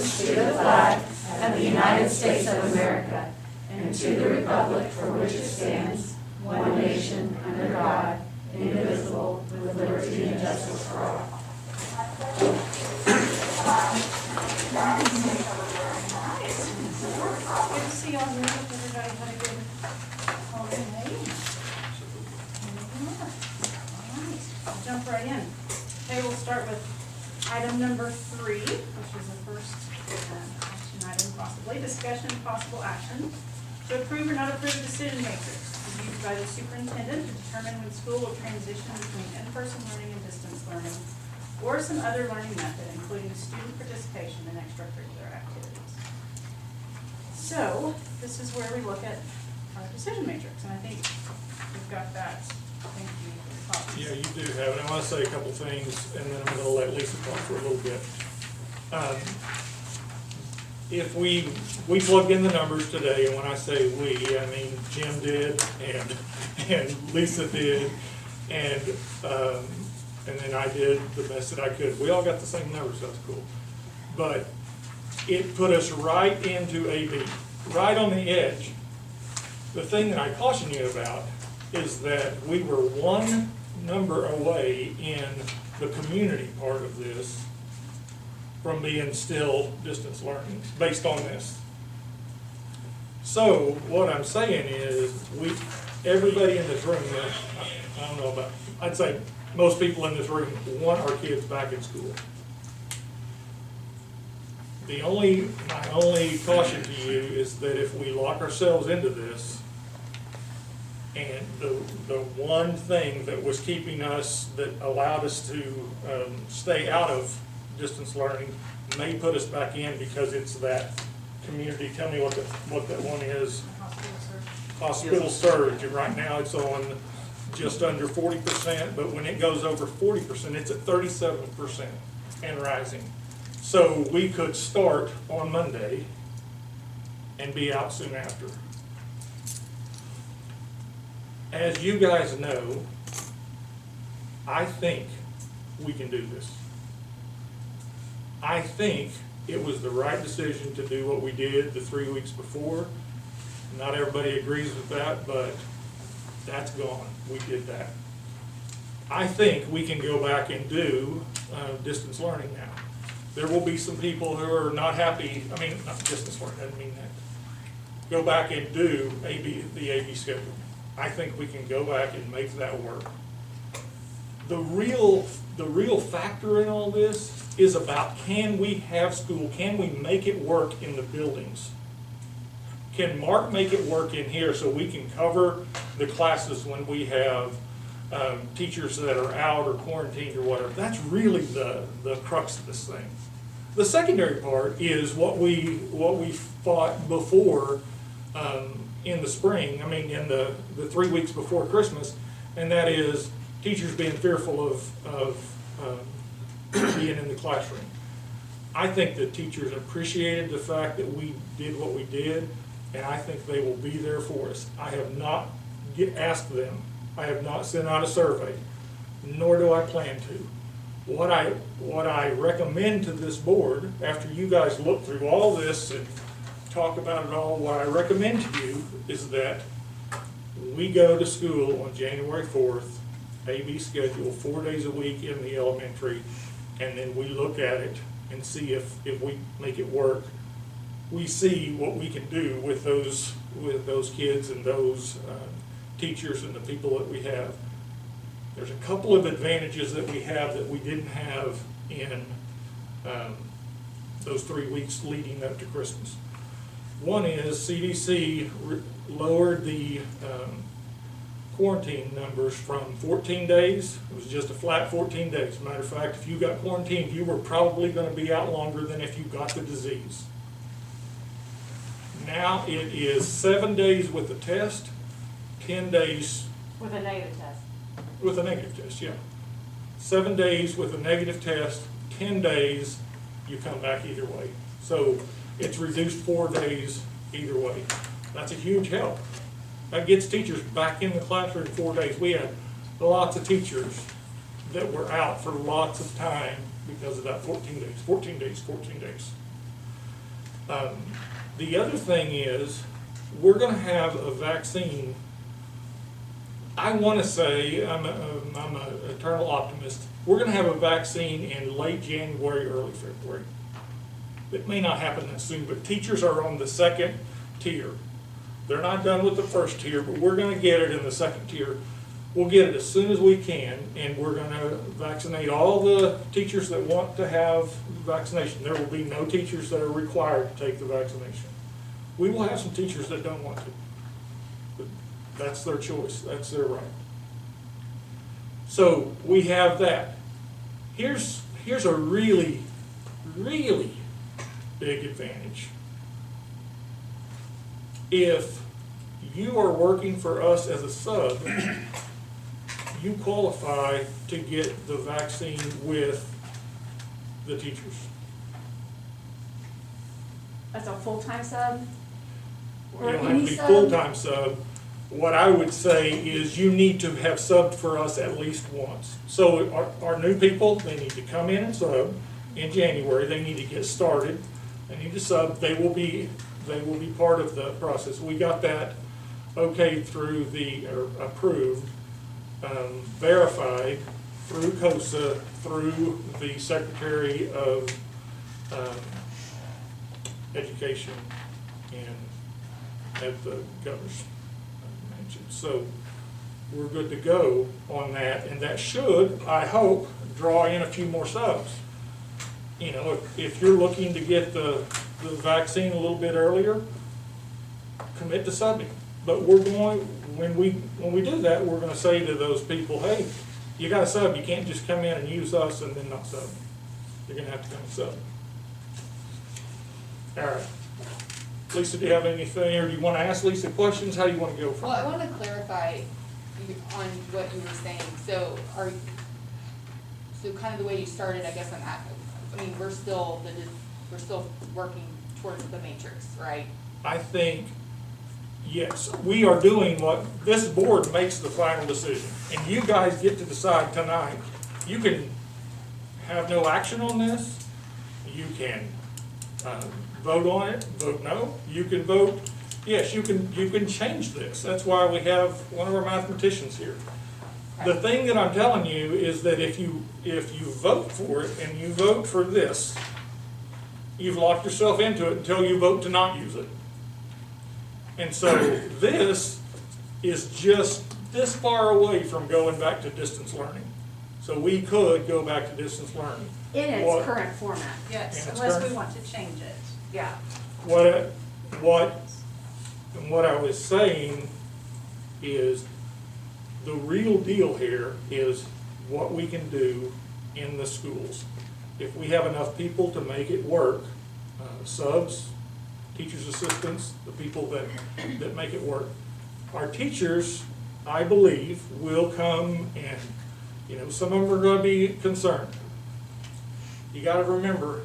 allegiance to the flag of the United States of America and to the republic for which it stands, one nation, under God, indivisible, with liberty and justice for all. Good to see y'all here. Hope everybody had a good holiday. Alright, I'll jump right in. Okay, we'll start with item number 3, which is the first action item, possibly. Discussion and possible action to approve or not approve decision matrix used by the superintendent to determine when school will transition between in-person learning and distance learning, or some other learning method, including student participation in extracurricular activities. So, this is where we look at our decision matrix, and I think we've got that. Thank you for the copies. Yeah, you do have it. I want to say a couple things, and then I'm going to let Lisa talk for a little bit. If we plugged in the numbers today, and when I say we, I mean Jim did, and Lisa did, and then I did the best that I could. We all got the same numbers, that's cool. But it put us right into AB, right on the edge. The thing that I caution you about is that we were one number away in the community part of this from being still distance learning based on this. So what I'm saying is everybody in this room, I don't know about, I'd say most people in this room want our kids back in school. My only caution to you is that if we lock ourselves into this, and the one thing that was keeping us, that allowed us to stay out of distance learning, may put us back in because it's that community. Tell me what that one is. Hospital surge. And right now it's on just under 40%, but when it goes over 40%, it's at 37% and rising. So we could start on Monday and be out soon after. As you guys know, I think we can do this. I think it was the right decision to do what we did the 3 weeks before. Not everybody agrees with that, but that's gone. We did that. I think we can go back and do distance learning now. There will be some people who are not happy. I mean, not distance learning, I didn't mean that. Go back and do the AB schedule. I think we can go back and make that work. The real factor in all this is about, can we have school? Can we make it work in the buildings? Can Mark make it work in here so we can cover the classes when we have teachers that are out or quarantined or whatever? That's really the crux of this thing. The secondary part is what we fought before in the spring, I mean in the 3 weeks before Christmas, and that is teachers being fearful of being in the classroom. I think that teachers appreciated the fact that we did what we did, and I think they will be there for us. I have not asked them. I have not sent out a survey, nor do I plan to. What I recommend to this board, after you guys look through all this and talk about it all, what I recommend to you is that we go to school on January 4th, AB schedule, 4 days a week in the elementary, and then we look at it and see if we make it work. We see what we can do with those kids and those teachers and the people that we have. There's a couple of advantages that we have that we didn't have in those 3 weeks leading up to Christmas. One is CDC lowered the quarantine numbers from 14 days. It was just a flat 14 days. As a matter of fact, if you got quarantined, you were probably going to be out longer than if you got the disease. Now it is 7 days with the test, 10 days With a negative test. with a negative test, yeah. 7 days with a negative test, 10 days, you come back either way. So it's reduced 4 days either way. That's a huge help. That gets teachers back in the classroom 4 days. We had lots of teachers that were out for lots of time because of that 14 days, 14 days, 14 days. The other thing is, we're gonna have a vaccine. I wanna say, I'm an eternal optimist, we're gonna have a vaccine in late January, early February. It may not happen that soon, but teachers are on the second tier. They're not done with the first tier, but we're gonna get it in the second tier. We'll get it as soon as we can, and we're gonna vaccinate all the teachers that want to have vaccination. There will be no teachers that are required to take the vaccination. We will have some teachers that don't want to, but that's their choice, that's their right. So we have that. Here's a really, really big advantage. If you are working for us as a sub, you qualify to get the vaccine with the teachers. That's a full-time sub? You Or don't have any to be sub? full-time sub. What I would say is you need to have subbed for us at least once. So our new people, they need to come in and sub in January. They need to get started. They need to sub. They will be part of the process. We got that okay through or approved, verified through COSA, through the Secretary of Education and at the governor's mansion. So we're good to go on that, and that should, I hope, draw in a few more subs. You know, if you're looking to get the vaccine a little bit earlier, commit to subbing. But we're going, when we do that, we're going to say to those people, hey, you got to sub. You can't just come in and use us and then not sub. You're going to have to come and sub. All right. Lisa, do you have anything, or do you want to ask Lisa questions? How do you want to go from Well, I there? want to clarify on what you were saying. So kind of the way you started, I guess, I mean, we're still working towards the matrix, right? I think, yes, we are doing what, this board makes the final decision, and you guys get to decide tonight. You can have no action on this, you can vote on it, vote no, you can vote, yes, you can change this. That's why we have one of our mathematicians here. The thing that I'm telling you is that if you vote for it and you vote for this, you've locked yourself into it until you vote to not use it. And so this is just this far away from going back to distance learning. So we could go back to distance learning. In its current format, yes, In its unless current- we want to change it. Yeah. What I was saying is the real deal here is what we can do in the schools. If we have enough people to make it work, subs, teachers' assistants, the people that make it work. Our teachers, I believe, will come and, you know, some of them are going to be concerned. You got to remember,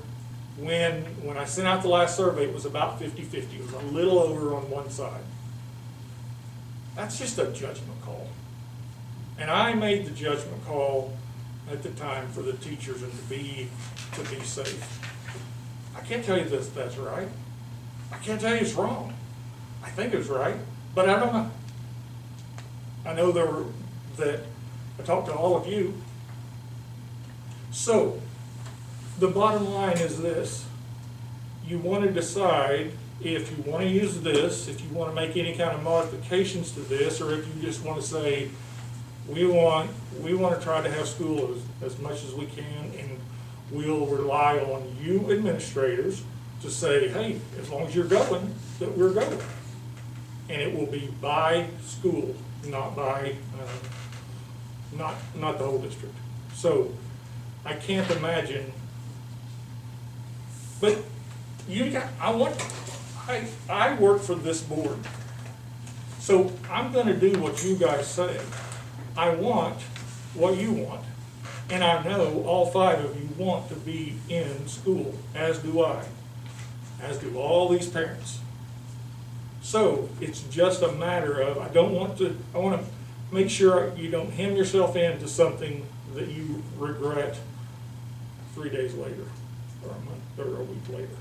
when I sent out the last survey, it was about 50-50. It was a little over on one side. That's just a judgment call. And I made the judgment call at the time for the teachers and to be safe. I can't tell you that's right. I can't tell you it's wrong. I think it's right, but I don't know. I know that I talked to all of you. So the bottom line is this. You want to decide if you want to use this, if you want to make any kind of modifications to this, or if you just want to say, we want to try to have school as much as we can, and we'll rely on you administrators to say, hey, as long as you're going, that we're going. And it will be by school, not by, not the whole district. So I can't imagine, but I work for this board. So I'm gonna do what you guys say. I want what you want. And I know all 5 of you want to be in school, as do I, as do all these parents. So it's just a matter of, I want to make sure you don't hem yourself into something that you regret 3 days later, or a month, or a week later.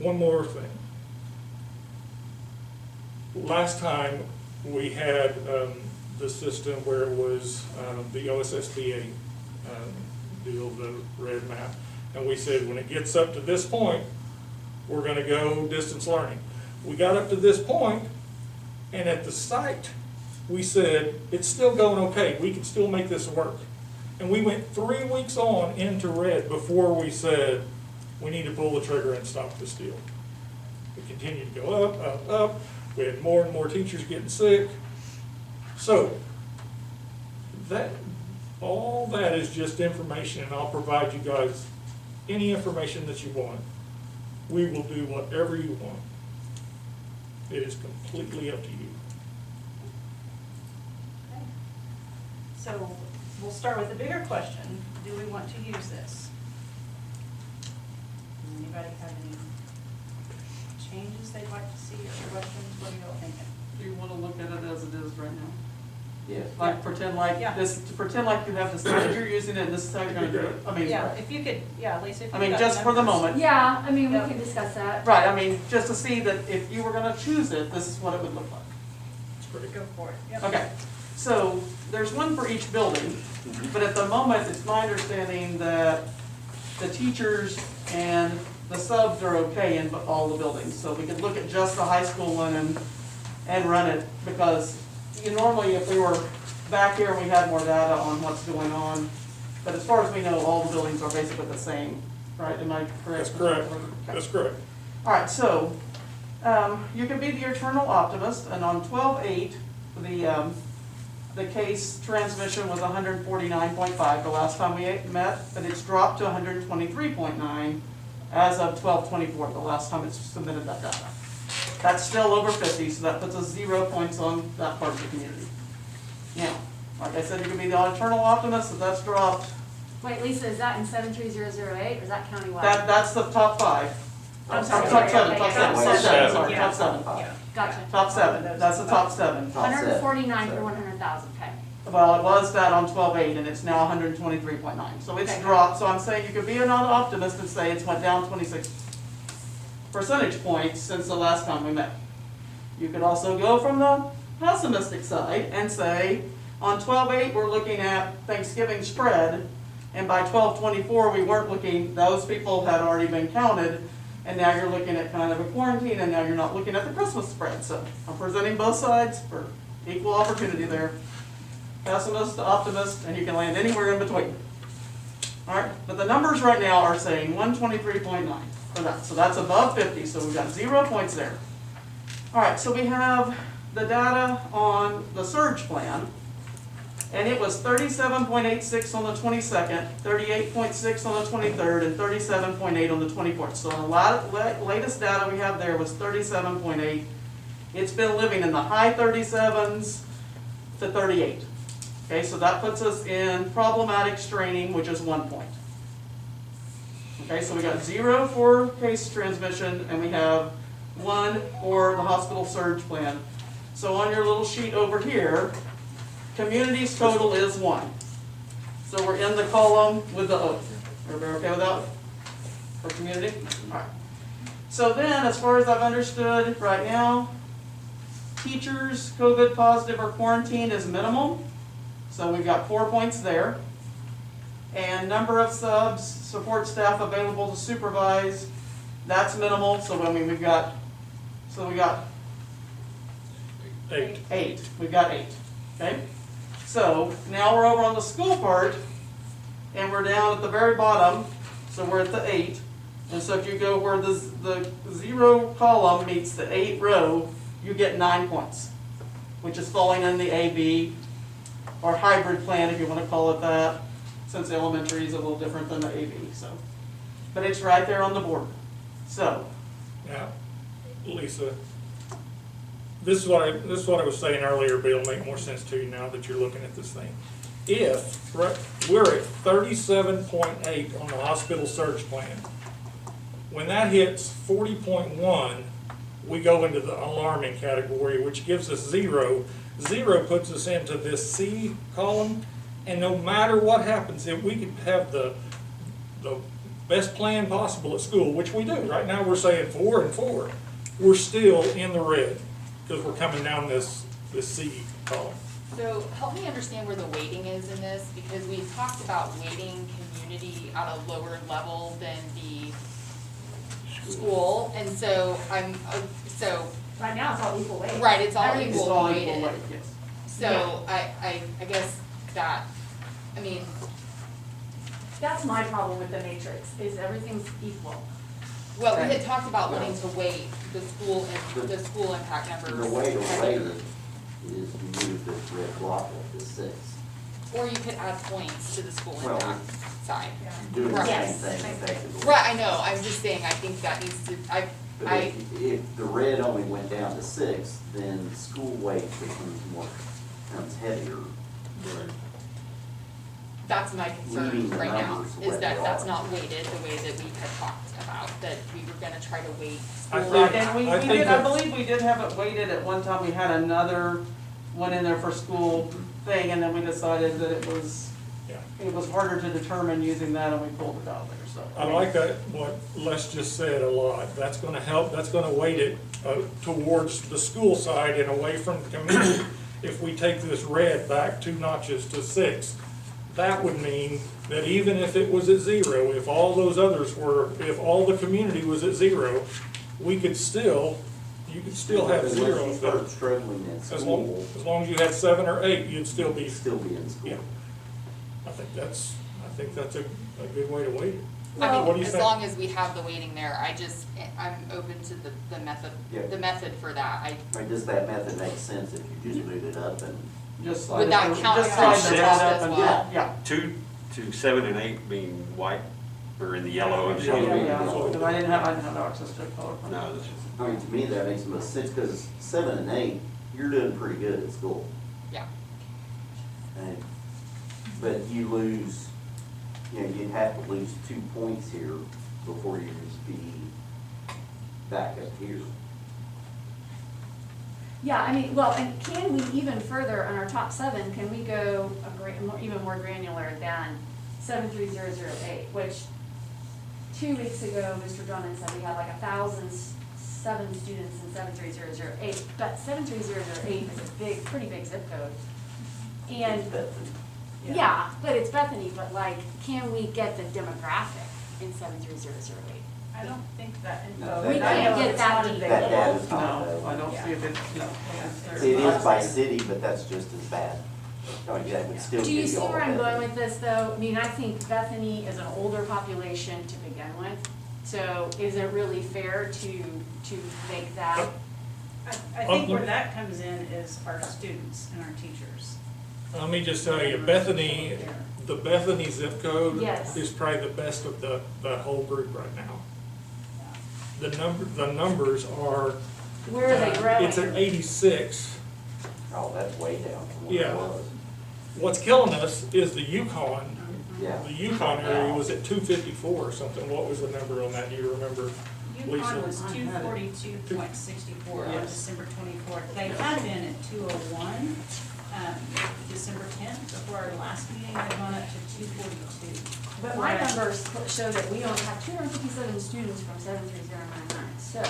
One more thing. Last time, we had the system where it was the OSSBA deal, the red map, and we said when it gets up to this point, we're gonna go distance learning. We got up to this point, and at the site, we said, it's still going okay, we can still make this work. And we went 3 weeks on into red before we said, we need to pull the trigger and stop this deal. We continued to go up, up, up. We had more and more teachers getting sick. So, all that is just information, and I'll provide you guys any information that you want. We will do whatever you want. It is completely up to you. Okay. So we'll start with the bigger question. Do we want to use this? Anybody have any changes they'd like to see or questions? What are you all thinking? Do you want to look at it as it is right now? Yes. Like pretend like Yeah. this, to pretend like you have this, that you're using it and this is how you're gonna do it. I mean, Yeah, if you could, yeah, Lisa, if you I mean, got just for the numbers. moment. Yeah, I mean, we Yeah. can discuss that. Right, I mean, just to see that if you were gonna choose it, this is what it would look like. It's pretty Go for it. Yep. Okay, so there's one for each building, but at the moment, it's my understanding that the teachers and the subs are okay in all the buildings. So we could look at just the high school one and run it, because normally if we were back here, we had more data on what's going on. But as far as we know, all the buildings are basically the same, right? Am I correct? That's correct. Okay. That's correct. All right, so you can be the eternal optimist, and on 12/8, the case transmission was 149.5 the last time we met, but it's dropped to 123.9 as of 12/24, the last time it's submitted that data. That's still over 50, so that puts us 0 points on that part of the community. Now, like I said, you can be the eternal optimist, if that's dropped, Wait, Lisa, is that in 73008 or is that countywide? that's the top 5. I'm Top sorry, 7, okay, top okay, 7, got top it. 7, sorry, Yeah. top 7. Yeah. Gotcha. Top 7, that's the top 7. 149 for 100,000, okay. Well, it was that on 12/8, and it's now 123.9, so it's Okay. dropped, so I'm saying you could be an optimist and say it's went down 26 percentage points since the last time we met. You could also go from the pessimistic side and say, on 12/8, we're looking at Thanksgiving spread, and by 12/24, we weren't looking, those people had already been counted, and now you're looking at kind of a quarantine, and now you're not looking at the Christmas spread. So I'm presenting both sides for equal opportunity there. Pessimist to optimist, and you can land anywhere in between. All right, but the numbers right now are saying 123.9 for that, so that's above 50, so we've got 0 points there. All right, so we have the data on the surge plan, and it was 37.86 on the 22nd, 38.6 on the 23rd, and 37.8 on the 24th. So the latest data we have there was 37.8. It's been living in the high 37s to 38. Okay, so that puts us in problematic straining, which is 1 point. Okay, so we got 0 for case transmission, and we have 1 for the hospital surge plan. So on your little sheet over here, community's total is 1. So we're in the column with the O. Everybody okay with that? For community? All right. So then, as far as I've understood right now, teachers COVID positive or quarantine is minimal. So we've got 4 points there. And number of subs, support staff available to supervise, that's minimal. So I mean we got 8. 8. We've got 8. Okay? So now we're over on the school part, and we're down at the very bottom, so we're at the 8. And so if you go where the 0 column meets the 8 row, you get 9 points, which is falling in the AB, or hybrid plan if you want to call it that, since elementary is a little different than the AB. So, but it's right there on the board. So, Now, Lisa, this is what I was saying earlier, but it'll make more sense to you now that you're looking at this thing. If we're at 37.8 on the hospital surge plan, when that hits 40.1, we go into the alarming category, which gives us 0. 0 puts us into this C column, and no matter what happens, if we could have the best plan possible at school, which we do. Right now, we're saying 4 and 4. We're still in the red because we're coming down this C column. So help me understand where the weighting is in this, because we've talked about weighting community at a lower level than the school, and so Right now, it's all equal weight. right, it's all Everything's It's equal all weighted. equal weight, yes. So I guess that, I mean, That's my problem with the matrix, is everything's equal. well, we Right. had talked about wanting to weight the school impact numbers. The way to rate heavier. it is to use this red block at the 6. Or you could add points to the school Well, impact side. You're doing the same Yes. thing effectively. Right, I know, I'm just saying, I think that needs to, But if the red only went down to 6, then school weight becomes heavier. that's my Leaving concern the right now, numbers the is way that they that's are. not weighted the way that we had talked about, that we were gonna try to weight I school. think- And we I think did, I that- believe we did have it weighted at one time, we had another one in there for school thing, and then we decided that it was harder to determine using that, and we pulled it out there, so. I like that, what Les just said a lot. That's gonna help, that's gonna weight it towards the school side and away from the community. If we take this red back 2 notches to 6, that would mean that even if it was at 0, if all those others were, if all the community was at 0, you could still have 0. Unless you start struggling in As long, school, as long as you had 7 or 8, you'd still be, you'd still be in school. yeah. I think that's a good way to weight it. I What do mean, you as think? long as we have the weighting there, I'm open to the method, Yeah. the method for that. I mean, does that method make sense if you just move it up and? Just slide Without it, counting just slide the the top red up as and, well. yeah. 2 to 7 and 8 being white, or in the yellow and Yeah, so. yeah, because I didn't have access to a color. No, this is, I mean, to me, that makes the most sense, because 7 and 8, you're doing pretty good at school. Yeah, And, but you lose, you'd have to lose 2 points here before you just be back up here. Yeah, I mean, well, and can we even further, on our top 7, can we go even more granular than 73008, which 2 weeks ago, Mr. Drummond said we had like 1,007 students in 73008, but 73008 is a pretty big zip code. And, But yeah, but it's Bethany, but like, can we get the demographic in 73008? I don't think that info. No, We can't get that deep. that data's not No, I available. don't see if it, no. It is by city, but that's just as bad. Oh, yeah, it would still Do you give see all where I'm that. going with this, though? I mean, I think Bethany is an older population to begin with, so is it really fair to make that? I think where that comes in is our students and our teachers. Let me just tell you, Bethany, the Bethany zip code Yes. is probably the best of that whole group right now. The numbers are. Where are they growing? It's at 86. Oh, that's way down from what it Yeah. was. What's killing us is the Yukon. Yeah. The Yukon area was at 254 or something. What was the number on that? Do you remember? Lisa? UConn was 242.64 on Yes. December 24th. They had been at 201, December 10th, before our last meeting, they'd gone up to 242. But my numbers show that we only have 257 students from 73099, so.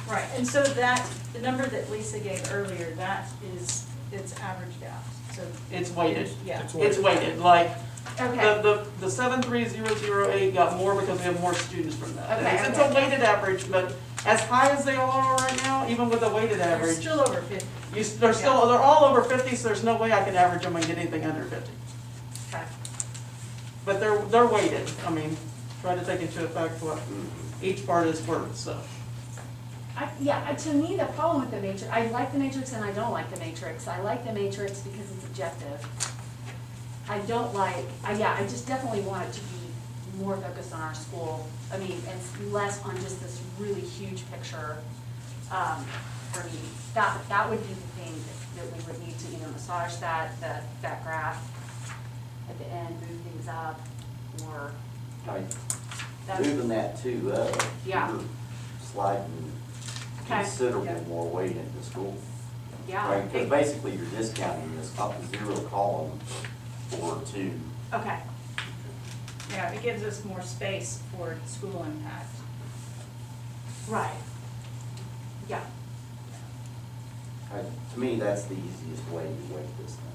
Right, and so that, the number that Lisa gave earlier, that is, it's averaged out, so. It's weighted. Yeah. It's weighted, like, Okay, the 73008 got more because we have more students from that. Okay, It's a okay. weighted average, but as high as they all are right now, even with a weighted They're average, still over 50. they're all over 50, so there's no way I can average them and get anything under 50. okay. But they're weighted, I mean, try to take into effect what each part is worth, so. To me, the problem with the matrix, I like the matrix and I don't like the matrix. I like the matrix because it's objective. I don't like, I just definitely want it to be more focused on our school. I mean, and less on just this really huge picture, for me. That would be the thing that we would need to, massage that graph at the end, move things up, or Like, that's, moving that 2 up, Yeah. you're sliding Okay. considerable more weight into school. yeah. Right, because basically you're discounting this up 0 column for 2. Okay. Yeah, it gives us more space for school impact. Right. Yeah. To me, that's the easiest way to weight this thing.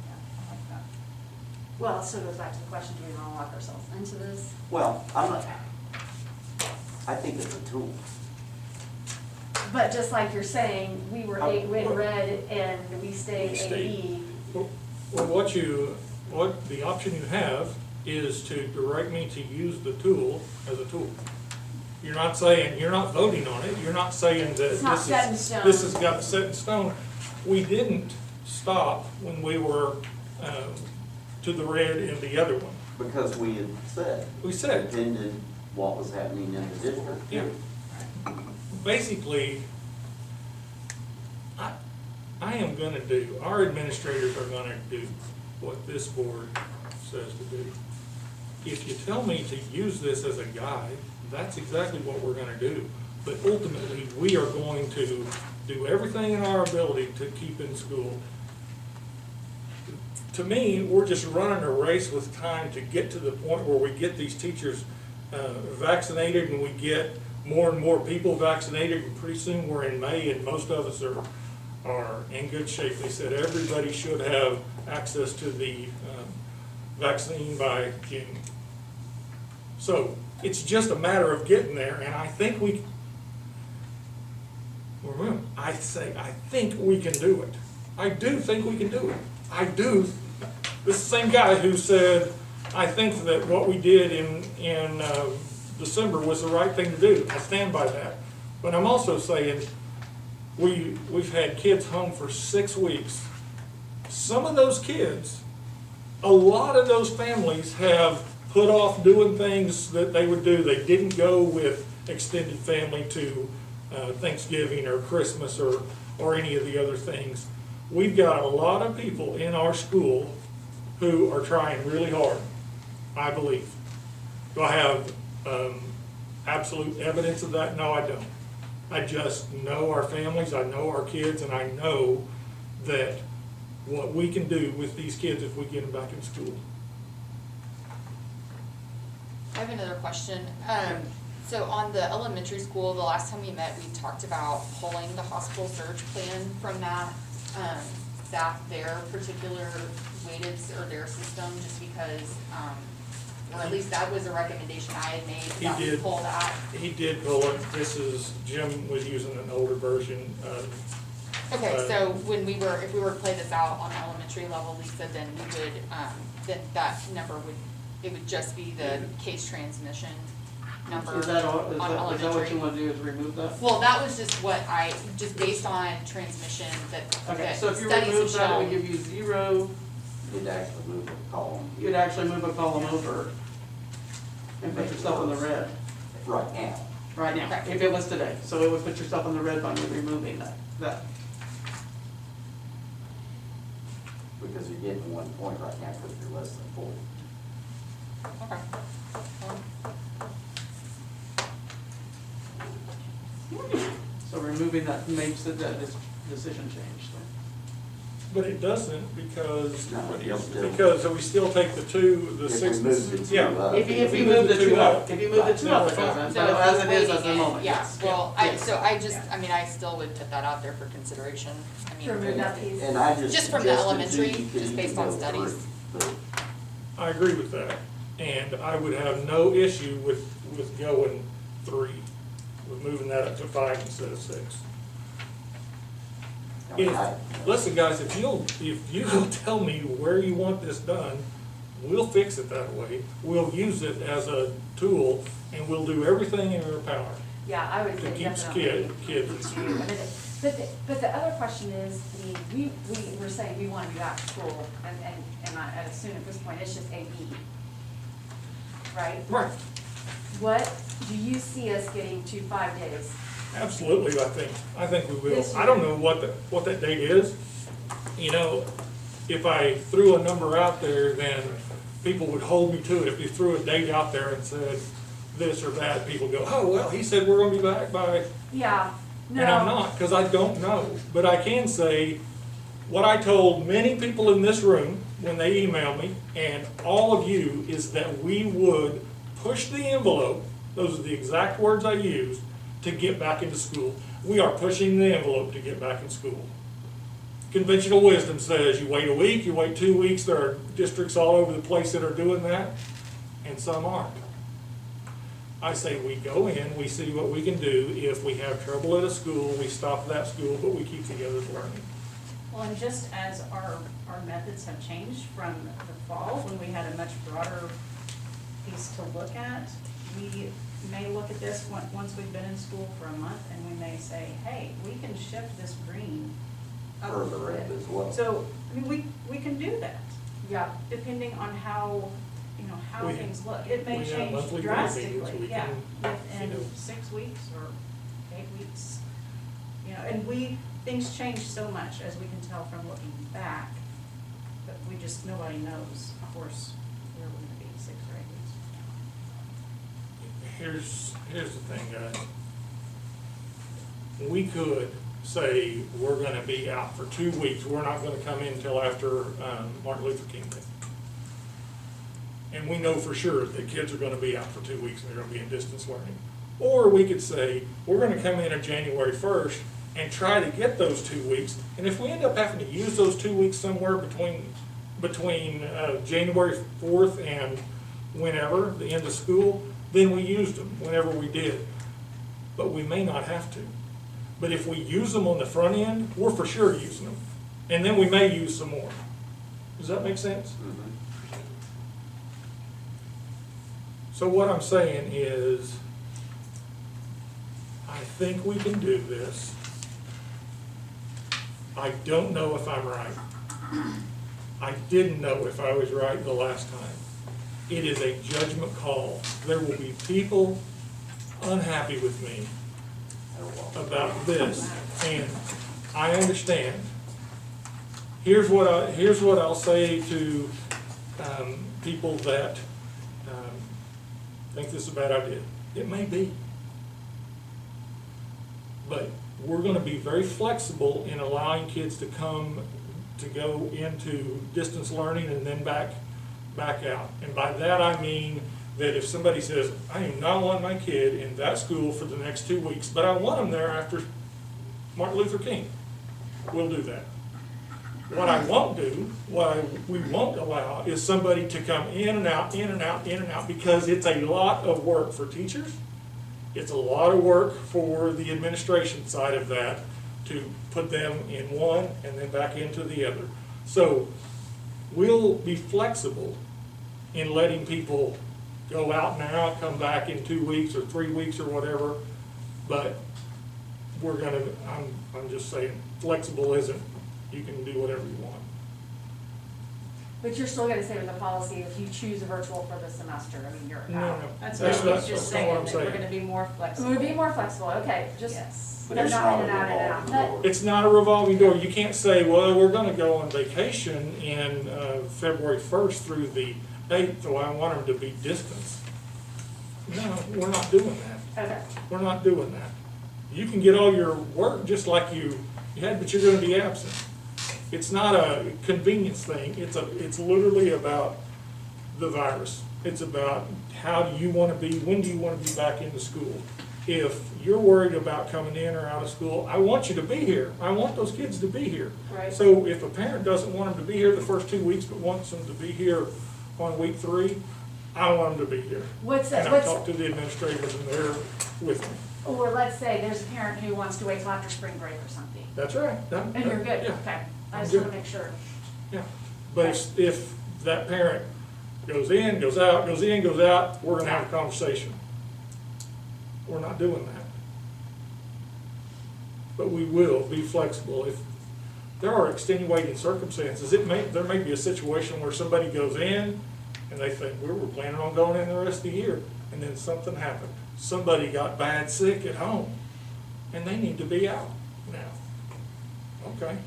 Yeah, I like that. Well, it still goes back to the question, do we want to lock ourselves into this? Well, I'm not, I think it's a tool. But just like you're saying, we were in red and we stayed AB. Well, what the option you have is to direct me to use the tool as a tool. You're not saying, you're not voting on it, you're not saying that It's not this set in is, stone. this has got set in stone. We didn't stop when we were, to the red in the other one. Because we had said, We said, depended what was happening in the district. yeah, basically, I am gonna do, our administrators are gonna do what this board says to do. If you tell me to use this as a guide, that's exactly what we're gonna do. But ultimately, we are going to do everything in our ability to keep in school. To me, we're just running a race with time to get to the point where we get these teachers vaccinated and we get more and more people vaccinated, and pretty soon we're in May and most of us are in good shape. They said everybody should have access to the vaccine by June. So it's just a matter of getting there, and I think I think we can do it. I do think we can do it. I do. This is the same guy who said, I think that what we did in December was the right thing to do. I stand by that. But I'm also saying, we've had kids home for 6 weeks. Some of those kids, a lot of those families have put off doing things that they would do. They didn't go with extended family to Thanksgiving or Christmas or any of the other things. We've got a lot of people in our school who are trying really hard, I believe. Do I have absolute evidence of that? No, I don't. I just know our families, I know our kids, and I know that what we can do with these kids if we get them back in school. I have another question. So on the elementary school, the last time we met, we talked about pulling the hospital surge plan from their particular weighted, or their system, just because, or at least that was a recommendation I had made, that we pull that. He did pull it. Jim was using an older version of. Okay, so when if we were to play this out on the elementary level, Lisa, then we would, then that number it would just be the case transmission number Is that on elementary. is that what you want to do, is remove that? Well, that was just what just based on transmission that Okay, so if you studies have remove that, it would shown. give you 0, You'd actually move a column. you'd actually move a column over and put yourself in the red Right now. right now, Okay. if it was today. So it would put yourself in the red by me removing that. Because you're getting 1 point right now because you're less than 40. Okay. So removing that makes that decision change. So. But it doesn't because, No, because we still take the If six. we moved the two Yeah. up. If you move the 2 up, it doesn't. So But as it is at the weighting moment, yeah, yes. well, Yes. I still would put that out there for consideration. I mean, To remove that piece. And I just Just from the suggested elementary, to you, because just you based can on go studies. through, but I agree with that, and I would have no issue with going 3, with moving that up to 5 instead of 6. I mean, Listen, guys, if you'll tell me where you want this done, we'll fix it that way. We'll use it as a tool, and we'll do everything in our power. Yeah, I would To say keep definitely. kids. I mean, But the other question is, we were saying we want to be back to school, and I'd assume at this point, it's just AB. Right? Right. What do you see us getting to 5 days? Absolutely, I think we will. This I don't know what that date is. You know, if I threw a number out there, then people would hold me to it. If you threw a date out there and said this or that, people go, oh, well, he said we're gonna be back by, Yeah, no. and I'm not, because I don't know. But I can say, What I told many people in this room when they emailed me, and all of you, is that we would push the envelope, those are the exact words I used, to get back into school. We are pushing the envelope to get back in school. Conventional wisdom says you wait a week, you wait 2 weeks. There are districts all over the place that are doing that, and some aren't. I say we go in, we see what we can do. If we have trouble at a school, we stop that school, but we keep the others learning. Well, and just as our methods have changed from the fall, when we had a much broader piece to look at, we may look at this once we've been in school for a month, and we may say, hey, we can shift this green up a Further up bit. as well. So, I mean, we can do that, Yeah. depending on how, you know, how We- things look. It may we have change monthly board meetings, drastically, we yeah, can, within you know. 6 weeks or 8 weeks. You know, and things change so much, as we can tell from looking back, but nobody knows, of course, where we're gonna be 6 or 8 weeks. Here's the thing, guys. We could say we're gonna be out for 2 weeks. We're not gonna come in until after Martin Luther King Day. And we know for sure that kids are gonna be out for 2 weeks and they're gonna be in distance learning. Or we could say, we're gonna come in on January 1st and try to get those 2 weeks. And if we end up having to use those 2 weeks somewhere between January 4th and whenever, the end of school, then we used them whenever we did. But we may not have to. But if we use them on the front end, we're for sure using them. And then we may use some more. Does that make sense? Mhm. So what I'm saying is, I think we can do this. I don't know if I'm right. I didn't know if I was right the last time. It is a judgment call. There will be people unhappy with me about this, and I understand. Here's what I'll say to people that think this is a bad idea. It may be, but we're going to be very flexible in allowing kids to go into distance learning and then back out. And by that I mean that if somebody says, I do not want my kid in that school for the next 2 weeks, but I want them there after Martin Luther King, we'll do that. What I won't do, we won't allow, is somebody to come in and out, in and out, in and out, because it's a lot of work for teachers. It's a lot of work for the administration side of that, to put them in one and then back into the other. So we'll be flexible in letting people go out now, come back in 2 weeks or 3 weeks or whatever, but I'm just saying, flexible isn't, you can do whatever you want. But you're still gonna say with the policy, if you choose a virtual for the semester, I mean, you're No, out. no, That's that's what I not, was just that's not what saying, I'm that we're saying. gonna be more It flexible. would be more flexible, okay, just, Yes. But they're it's not not in and out and a out. revolving door. It's not a revolving door. You can't say, well, we're gonna go on vacation in February 1st through the 8th, so I want them to be distance. No, we're not doing that. okay. We're not doing that. You can get all your work just like you had, but you're gonna be absent. It's not a convenience thing. It's literally about the virus. It's about how do you wanna be, when do you wanna be back into school? If you're worried about coming in or out of school, I want you to be here. I want those kids to be here. Right. So if a parent doesn't want them to be here the first 2 weeks, but wants them to be here on week 3, I want them to be here. And I've talked to the administrators and they're with me. Or let's say there's a parent who wants to wait till after spring break or something, That's right. and you're good, Yeah. okay. I I'm just good. wanna make sure. Yeah, but if that parent goes in, goes out, goes in, goes out, we're gonna have a conversation. We're not doing that. But we will be flexible. If there are extenuating circumstances, there may be a situation where somebody goes in and they think, we were planning on going in the rest of the year, and then something happened. Somebody got bad sick at home, and they need to be out now. Okay,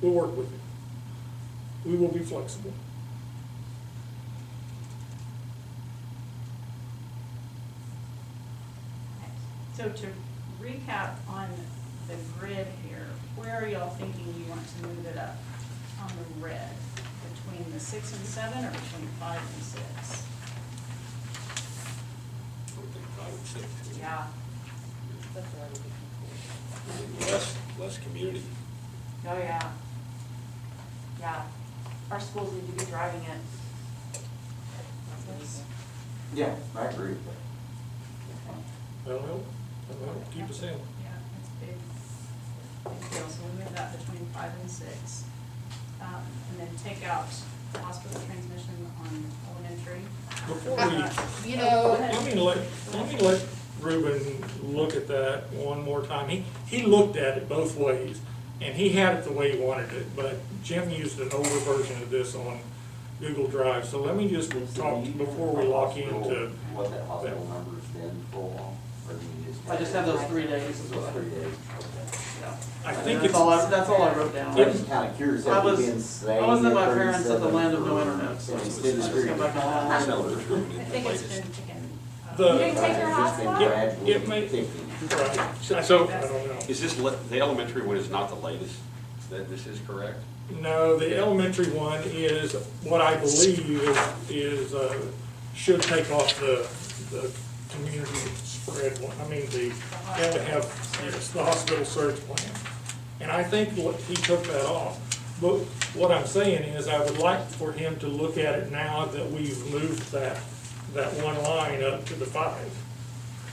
we'll work with you. We will be flexible. So to recap on the grid here, where are y'all thinking you want to move it up on the red? Between the 6 and 7 or between 5 and 6? Yeah. That's what I would be comfortable Less community. Oh, yeah. Yeah. Our schools need to be driving it. with. Yeah, I agree with that. That'll help, keep us in. Yeah, that's big, big deal, so we move that between 5 and 6. And then take out hospital transmission on elementary. Before we, You know, let me let Ruben look at that one more time. He looked at it both ways, and he had it the way he wanted it, but Jim used an older version of this on Google Drive, so let me just talk before we lock into. What that hospital number's been for a while, or do you just? I just have those 3 days. is what Those I- 3 days, yeah. I think That's it's, all that's all I wrote down. okay. I'm just kinda curious, I have you was- been saying? I was at my it parents' at the land of no 37 internet, so for an I extended just period got back of online. time? I think it's been taken. The- You didn't take your It's just been hotspot? gradually It may- ticking. right, So- I so- don't know. Is this, the elementary one is not the latest, that this is correct? No, the elementary one is, what I believe is, should take off the community spread one. I mean, they have to have, yes, the hospital surge plan. And I think he took that off. But what I'm saying is, I would like for him to look at it now that we've moved that one line up to the 5.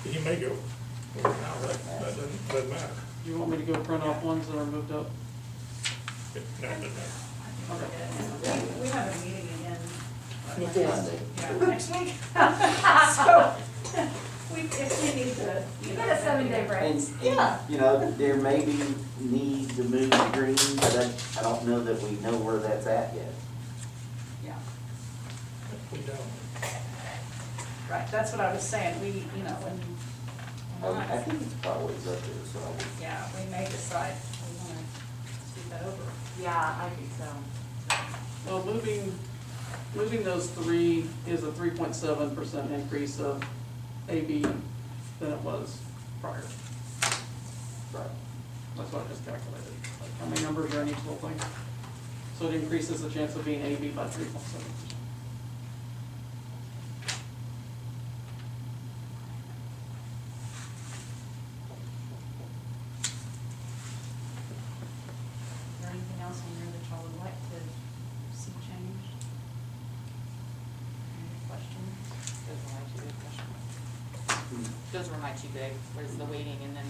He may go, well, now that doesn't matter. You want me to go print off ones that are moved up? No, it doesn't matter. We have a meeting again. Before. Yeah, next week. So, if we need to. You get a 7-day break. And, you know, there may be need to move the green, but I don't know that we know where that's at yet. Yeah, We don't. right, that's what I was saying, we, you know, when. I think it's probably up there, so I would. Yeah, we may decide we wanna scoot that over. Yeah, I think so. Well, moving those 3 is a 3.7% increase of AB than it was prior. Right. That's what I just calculated, like how many numbers are in each little thing. So it increases the chance of being AB by 3.7%. Is there anything else in here that y'all would like to see changed? Any questions? Those were my two big questions. Those were my two big, was the weighting and then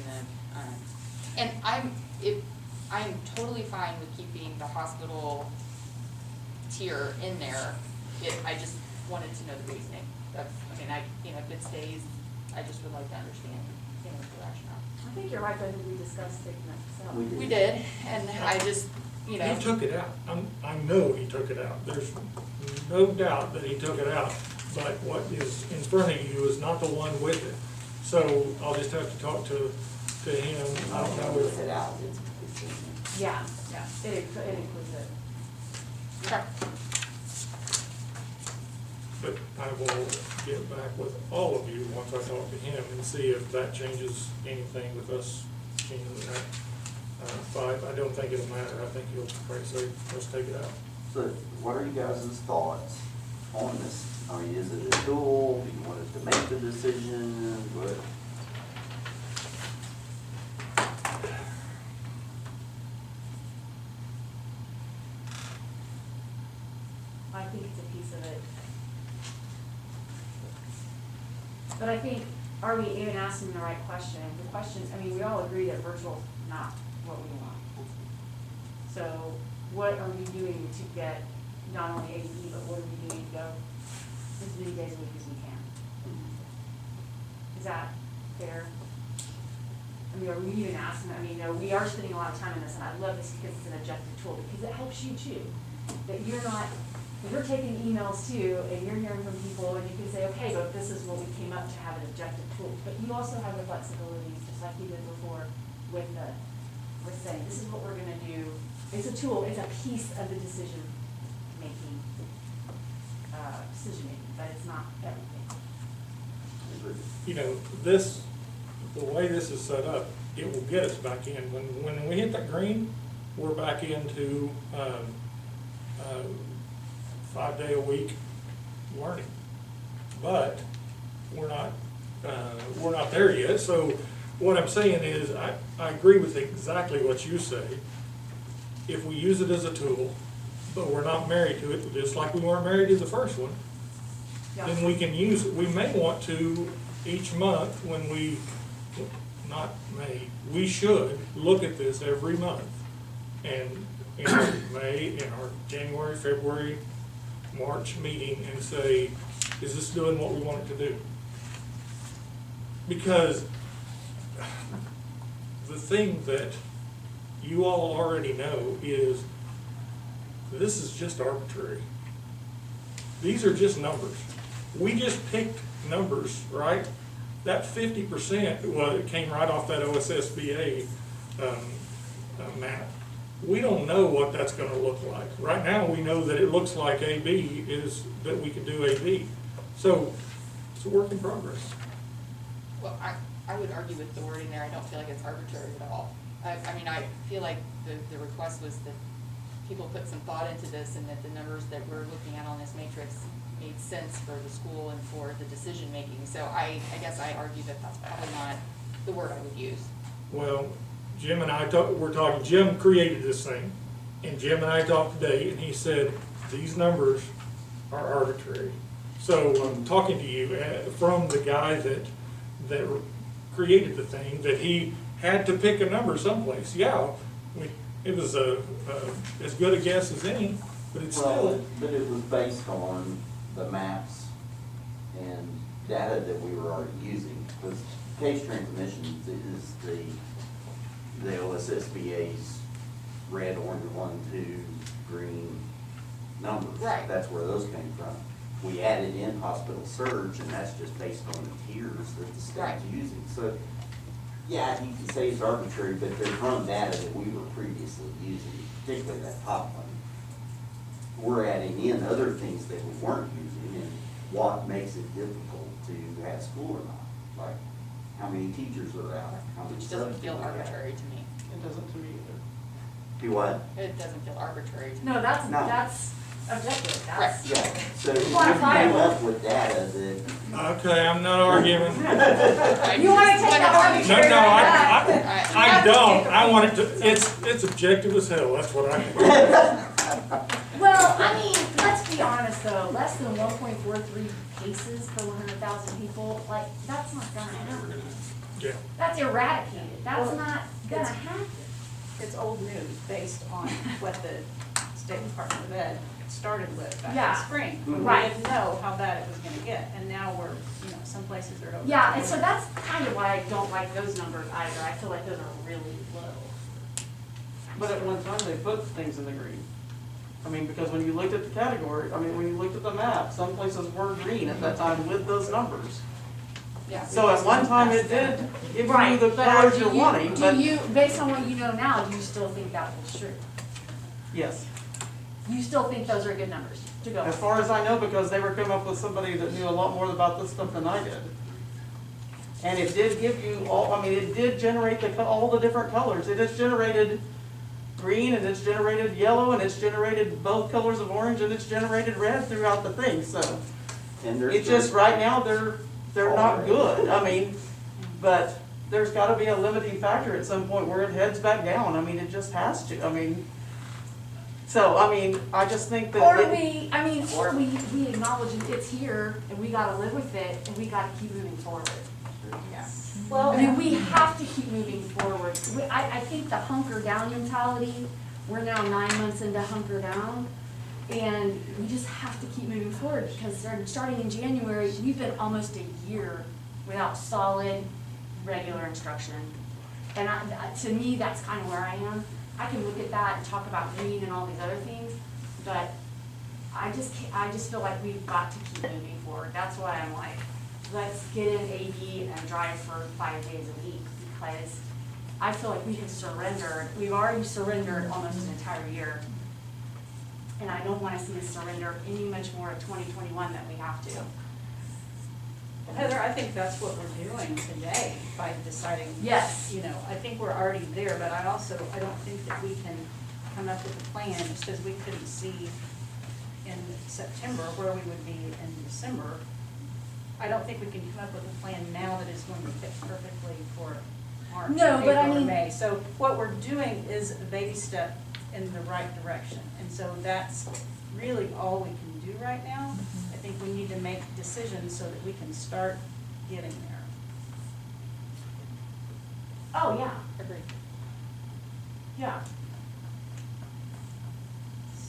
and I'm totally fine with keeping the hospital tier in there. I just wanted to know the reasoning. That's, I mean, if it stays, I just would like to understand, the rationale. I think you're right, but we discussed taking that out. We did, and I just, He took it out. I know he took it out. There's no doubt that he took it out. But what is in front of you is not the one with it. So I'll just have to talk to him. I don't know With if, it out, it's in there. Yeah, Yeah. it includes it. Okay. but I will get back with all of you once I talk to him and see if that changes anything with us changing that 5. I don't think it'll matter. I think he'll probably say, let's take it out. So what are you guys' thoughts on this? I mean, is it a tool? Do you want us to make the decision? What? I think it's a piece of it. But I think, are we even asking the right question? The questions, I mean, we all agree that virtual's not what we want. So what are we doing to get not only AE, but what are we doing to go as many days a week as we can? Is that fair? I mean, are we even asking, I mean, we are spending a lot of time in this, and I love this because it's an objective tool, because it helps you too. That you're not, you're taking emails too, and you're hearing from people, and you can say, okay, but this is what we came up to have an objective tool. But you also have the flexibility, just like you did before, with saying, this is what we're gonna do. It's a tool, it's a piece of the decision-making, but it's not everything. The way this is set up, it will get us back in. When we hit that green, we're back into 5-day-a-week learning. But we're not there yet. So what I'm saying is, I agree with exactly what you say. If we use it as a tool, but we're not married to it, just like we weren't married to the first one, then we can use it. We may want to, each month, when we, we should look at this every month. And in May, in our January, February, March meeting, and say, is this doing what we want it to do? Because the thing that you all already know is this is just arbitrary. These are just numbers. We just picked numbers, right? That 50%, well, it came right off that OSSBA map. We don't know what that's going to look like. Right now, we know that it looks like AB is that we can do AB. So it's a work in progress. Well, I would argue with the wording there. I don't feel like it's arbitrary at all. I mean, I feel like the request was that people put some thought into this and that the numbers that we're looking at on this matrix made sense for the school and for the decision making. So I guess I argue that that's probably not the word I would use. Well, Jim and I were talking, Jim created this thing, and Jim and I talked today, and he said, these numbers are arbitrary. So I'm talking to you from the guy that created the thing, that he had to pick a number someplace. Yeah, it was as good a guess as any, but it's still. But it was based on the maps and data that we were already using. Because case transmissions is the OSSBA's red, orange, 1, 2, green numbers. Right. That's where those came from. We added in hospital surge, and that's just based on the tiers that the state's Right. using. So, yeah, you can say it's arbitrary, but they're from data that we were previously using, particularly that top one. We're adding in other things that we weren't using, and what makes it difficult to have school or not. Like, how many teachers are out, how many Which doesn't subs feel do we have. arbitrary to me. It doesn't to me either. Do what? It doesn't feel arbitrary to me. No, that's No. objective, that's. Yeah, so we came Quantifiable. up with data that, Okay, I'm not arguing. Right. You wanna take that Wanna arbitrary No, right back? I don't. I want it to, it's objective as hell, that's what I think. Well, I mean, let's be honest though, less than 1.43 cases per 100,000 people, like, that's not gonna happen. Yeah. That's eradicated, that's Well, not gonna it's- happen. It's old news based on what the State Department of Ed started with back in Yeah. the spring. Mhm. We Right. didn't know how bad it was gonna get, and now we're, some places are over. Yeah, and so that's kind of why I don't like those numbers either, I feel like those are really low. But at one time, they put things in the green. I mean, because when you looked at the category, when you looked at the map, some places were green at that time with those numbers. Yeah. So at one time, it did give you Right, the but colors do you're you- wanting, but Do you, based on what you know now, do you still think that was true? yes. You still think those are good numbers to go As with? far as I know, because they were coming up with somebody that knew a lot more about this stuff than I did. And it did give you all, it did generate all the different colors. It has generated green, and it's generated yellow, and it's generated both colors of orange, and it's generated red throughout the thing, so. and there's. It's just, right now, they're not good, but there's gotta be a limiting factor at some point where it heads back down, it just has to, so, I just think that. Or we acknowledge it's here, and we gotta live with it, and we gotta keep moving forward. Yeah. I mean, we have to keep moving forward. I think the hunker down mentality, we're now 9 months into hunker down, and we just have to keep moving forward, because starting in January, we've been almost a year without solid, regular instruction. And to me, that's kind of where I am. I can look at that and talk about green and all these other things, but I just feel like we've got to keep moving forward. That's why I'm like, let's get in AD and drive for 5 days a week, because I feel like we have surrendered. We've already surrendered almost an entire year. And I don't want to see us surrender any much more in 2021 than we have to. Heather, I think that's what we're doing today by deciding. Yes. You know, I think we're already there, but I don't think that we can come up with a plan just because we couldn't see in September where we would be in December. I don't think we can come up with a plan now that is going to fit perfectly for March, No, but I April, or mean- May. So what we're doing is a baby step in the right direction. And so that's really all we can do right now. I think we need to make decisions so that we can start getting there. Oh, yeah. Agreed. Yeah.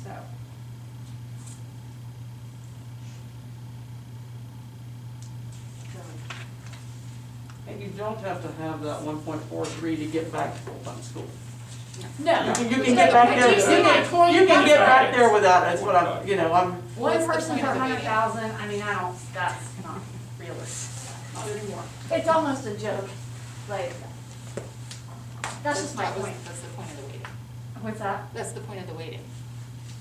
So. And you don't have to have that 1.43 to get back to full-time school. No. You can get back there, But you see my point? you can get That's back there without, that's what I'm, you know, I'm, One What's the person point per of the meeting? 100,000, I mean, I don't, that's not realistic. Not anymore. It's almost a joke, like, that's just my That was- point. That's the point of the waiting. What's that? That's the point of the waiting.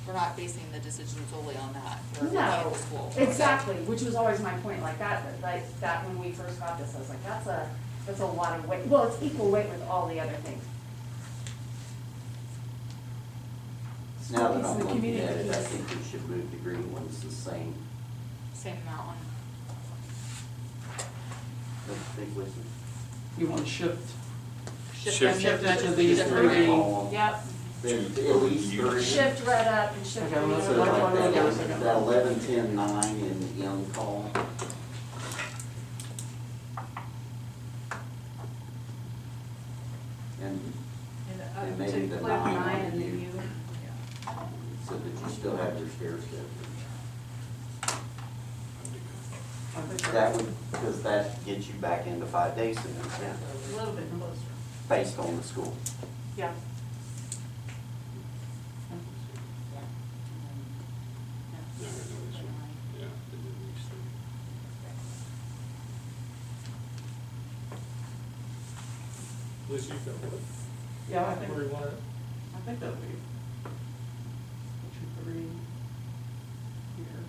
We're not basing the decision solely on that. We're looking at No, the school. exactly, which was always my point, like that when we first got this, I was like, that's a lot of weight. Well, it's equal weight with all the other things. Now that It's I'm the looking community at it, I piece. think we should move the green ones the same. Same amount on. Don't you think, Lisa? you want to shift. them Shift to into these different three. range. Yep, Then at least three. shift red up and shift Okay, green. let's So One, like one, that, one, second. that 11, 10, 9 in young call. And And maybe To the include 9 9 on and the you. U. so that you still have your stair step. I think That would, because that gets you back into 5 days sooner, A little bit closer. based on the school. Yeah. Lisa, you go with it. Yeah, I think, Where you want it? I think that'd be 2, 3 here.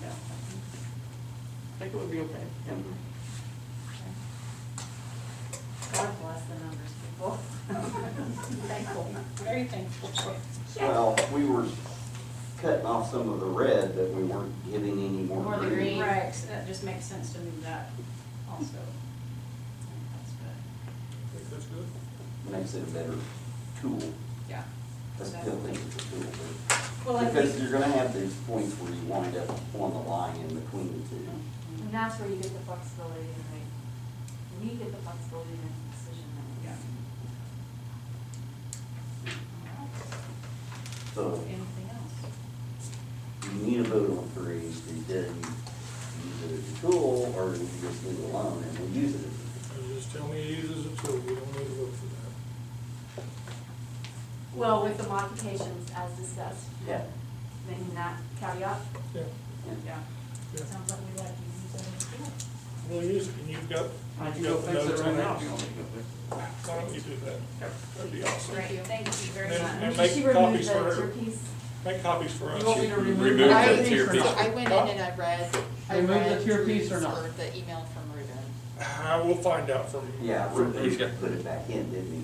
Yeah, I think it would be okay. Yeah. God bless the numbers, people. Thankful, very thankful for it. Well, we were cutting off some of the red, but we weren't getting any more More the green. green. Right, so that just makes sense to move that also. That's good. I think that's good. Makes it a better tool. Yeah. I still think it's a tool, Well, I because think, you're gonna have these points where you wind up on the line in between the two. And that's where you get the flexibility to make, we get the flexibility to make the decision. yeah. All So right. Anything else? you need a vote on 3, either you use it as a tool, or you just leave it alone and we use it as a tool. You just tell me you use it as a tool, we don't need to vote for that. Well, with the modifications as discussed, Yeah. making that caveat, Yeah, Yeah. yeah. sounds like we'd like to use it as a tool. We'll use it, and you've got, I can you've go got the fix it notes right on now that. if you want me to go fix it. Why don't you do that? That'd be awesome. Great, thank you very And- much. and Did make she remove copies the for her. tier piece? Make copies for us. You want me to remove Remove the the tier tier piece or piece. So not? I went in and I Remove the read tier piece or Drew's, not? or the email from Ruben. We'll find out from. Yeah, from Ruben He's got- put it back in, didn't he?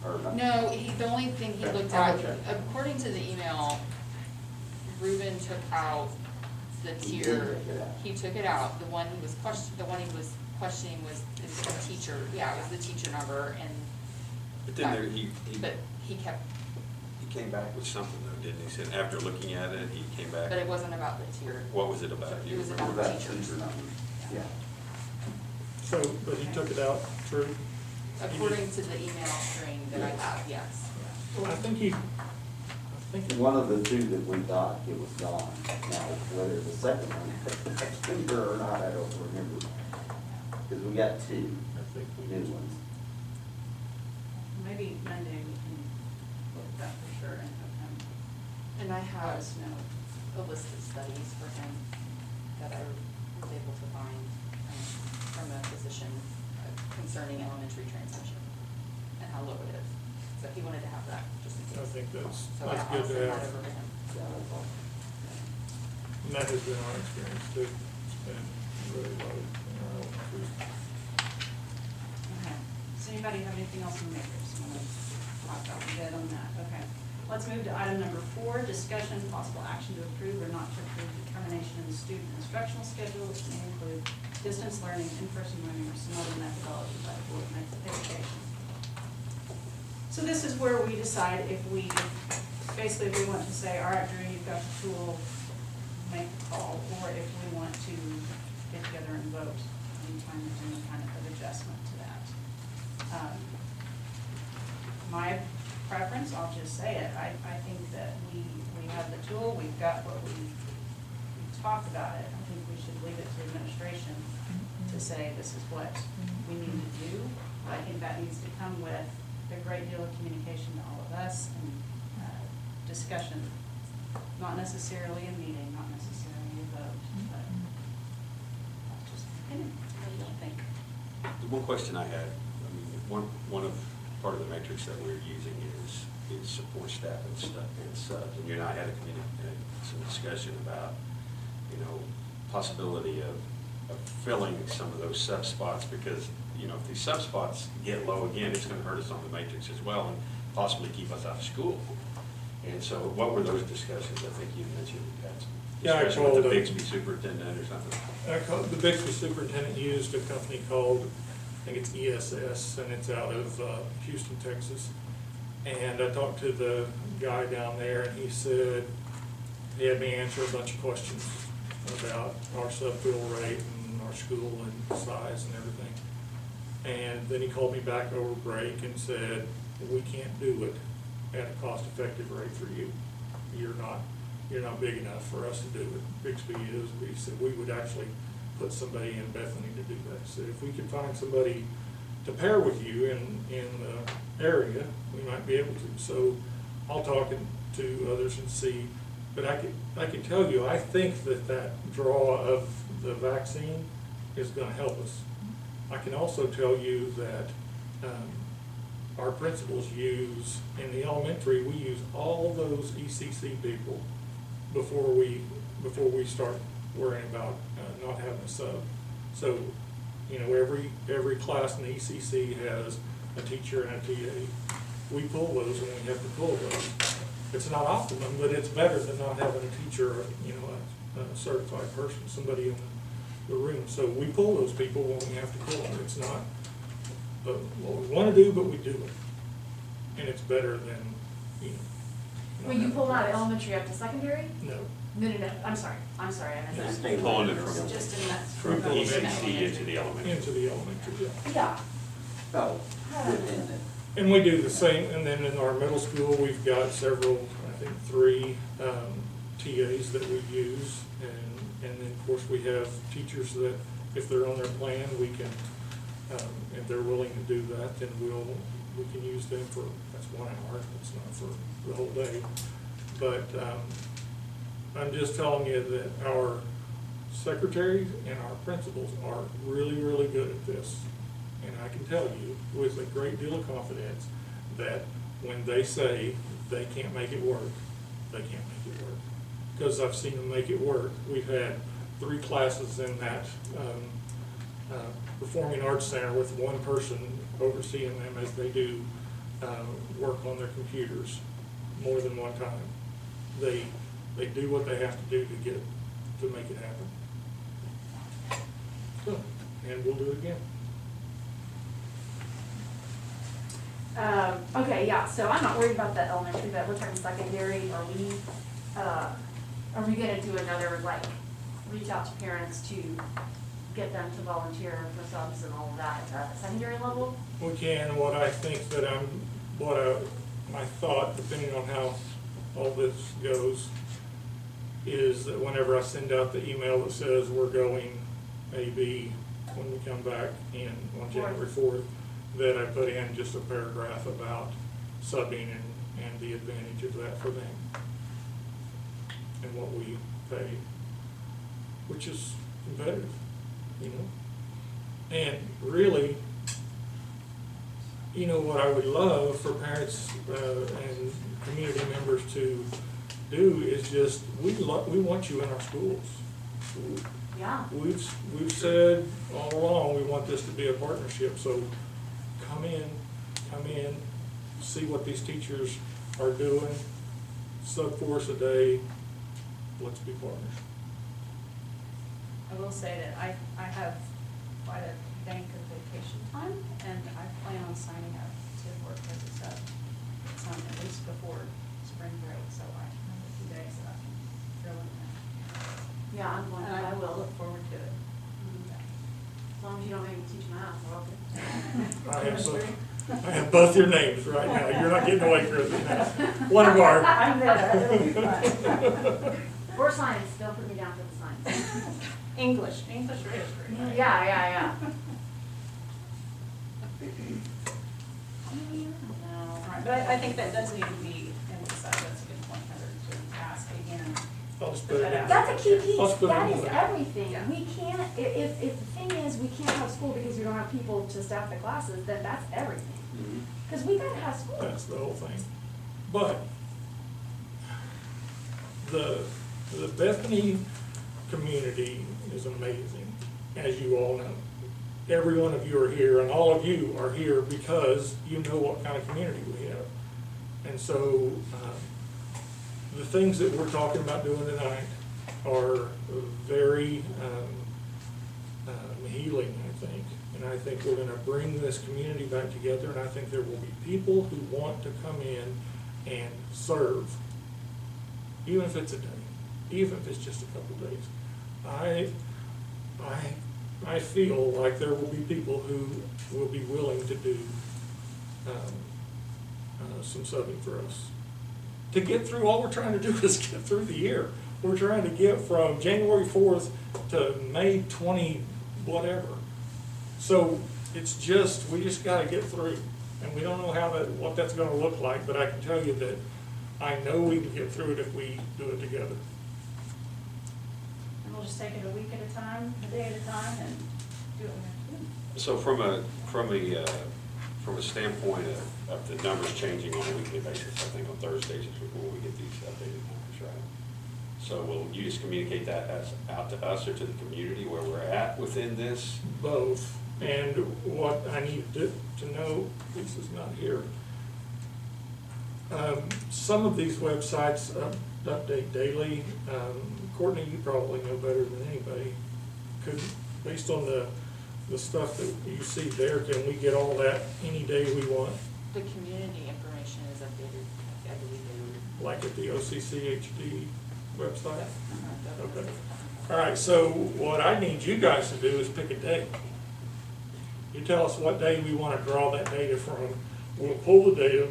Or not? No, the only thing he looked I'll at, check. according to the email, Ruben took out the He did tier. take it out. He took it out, the one he was questioning was the teacher, yeah, it was the teacher number, and, But then there, but he kept, he came back with something though, didn't he? He said after looking at it, he came back. but it wasn't about the tier. What was it about? It was You What about remember? about teachers. teacher numbers? Yeah. So, but he took it out, true? According to the email string that I have, yes. I think One of the 2 that we got, it was gone. Now, whether the second one had in there or not, I don't remember. Because we got 2 we new ones. Maybe Monday we can look at that for sure and have him And I let have us know. a list of studies for him that I was able to find from a physician concerning elementary transmission. And how low it is. So he wanted to have that, just in I case. think that's So I'll good to send that have. over to him. And that has been our experience too. It's been really low in our elementary. Okay. Does anybody have anything else in the matrix? Want to talk about? We good on that? Okay. Let's move to item number 4, discussion, possible action to approve or not to approve determination of the student instructional schedule, which may include distance learning, in-person learning, or some other methodology by the Board of Education. So this is where we decide if we, basically if we want to say, all right, Drew, you've got the tool, make the call, or if we want to get together and vote anytime there's any kind of adjustment to that. My preference, I'll just say it, I think that we have the tool, we've got what we talked about it. I think we should leave it to administration to say this is what we need to do. I think that needs to come with a great deal of communication to all of us and discussion, not necessarily a meeting, not necessarily a vote, but that's just an opinion. What do you think? The one question I had, I mean, one of, part of the matrix that we're using is support staff and stuff, and such. And you and I had some discussion about, you know, possibility of filling some of those sub spots, because, you know, if these sub spots get low again, it's gonna hurt us on the matrix as well, and possibly keep us out of school. And so what were those discussions? I think you mentioned you had some Yeah, I discussion with the called, Bixby superintendent or something. The Bixby superintendent used a company called, I think it's ESS, and it's out of Houston, Texas. And I talked to the guy down there, and he said, he had me answer a bunch of questions about our sub-fill rate and our school and size and everything. And then he called me back over break and said, we can't do it at a cost-effective rate for you. You're not big enough for us to do it. Bixby is. We said we would actually put somebody in Bethany to do that. So if we could find somebody to pair with you in the area, we might be able to. So I'll talk to others and see. But I can tell you, I think that draw of the vaccine is going to help us. I can also tell you that our principals use, in the elementary, we use all those ECC people before we start worrying about not having a sub. So, you know, every class in the ECC has a teacher and a TA. We pull those when we have to pull those. It's not optimum, but it's better than not having a teacher, or, you know, a certified person, somebody in the room. So we pull those people when we have to pull them. It's not what we want to do, but we do it. And it's better than, you know. When you pull out of elementary up to secondary? No. No, I'm sorry, I missed Just that. stay Pulling it with from- Just in that. From in that ECC into the elementary. Into the elementary, yeah. Yeah. Oh, within the, And we do the same, and then in our middle school, we've got several, I think 3 TAs that we use. And then, of course, we have teachers that, if they're on their plan, we can, if they're willing to do that, then we can use them for, that's 1 hour, it's not for the whole day. But I'm just telling you that our secretaries and our principals are really, really good at this. And I can tell you with a great deal of confidence that when they say they can't make it work, they can't make it work. Because I've seen them make it work. We've had 3 classes in that Performing Arts Center with one person overseeing them as they do work on their computers more than one time. They do what they have to do to make it happen. So, and we'll do it again. Okay, yeah, so I'm not worried about the elementary, but we're talking secondary. Are we gonna do another, like, reach out to parents to get them to volunteer for subs and all of that at the secondary level? We can. What I think that my thought, depending on how all this goes, is that whenever I send out the email that says we're going A/B when we come back on January 4th, that I put in just a paragraph about subbing and the advantage of that for them and what we pay, which is competitive, you know. And really, you know, what I would love for parents and community members to do is just, we want you in our schools. Yeah. We've said all along, we want this to be a partnership, so come in, see what these teachers are doing, sub 4 a day, let's be partners. I will say that I have quite a bank of vacation time, and I plan on signing up to work as a sub, at least before spring break, so I have a few days that I can fill in there. Yeah, I'm going, And I will, look forward to it. as long as you don't make me teach math, we're all good. I have both your names right now, you're not getting away from it now. One of our. I'm there, it'll be fun. Or science, they'll put me down for the science. English or history. right? Yeah. All right, but I think that does need to be emphasized, that's a good point, Heather, to ask again. I'll just put it in. That's a key piece, Let's put it that in is there. everything. Yeah. We can't, if the thing is, we can't have school because we don't have people to staff the classes, then that's everything. Because we gotta have school. That's the whole thing. But the Bethany community is amazing, as you all know. Every one of you are here, and all of you are here because you know what kind of community we have. And so, the things that we're talking about doing tonight are very healing, I think. And I think we're gonna bring this community back together, and I think there will be people who want to come in and serve, even if it's a day, even if it's just a couple days. I feel like there will be people who will be willing to do some subbing for us. To get through, all we're trying to do is get through the year. We're trying to get from January 4th to May 20 whatever. So it's just, we just gotta get through. And we don't know what that's gonna look like, but I can tell you that I know we can get through it if we do it together. And we'll just take it a week at a time, a day at a time, and do what we have to do. So from a standpoint of the numbers changing on a weekly basis, I think on Thursdays is when we get these updated numbers, right? So will you just communicate that out to us or to the community where we're at within this? Both. And what I need to know, this is not here. Some of these websites update daily. Courtney, you probably know better than anybody. Based on the stuff that you see there, can we get all that any day we want? The community information is updated, I believe they Like at the OCCHD website? were. Okay. All right, so what I need you guys to do is pick a date. You tell us what day we want to draw that data from. We'll pull the data,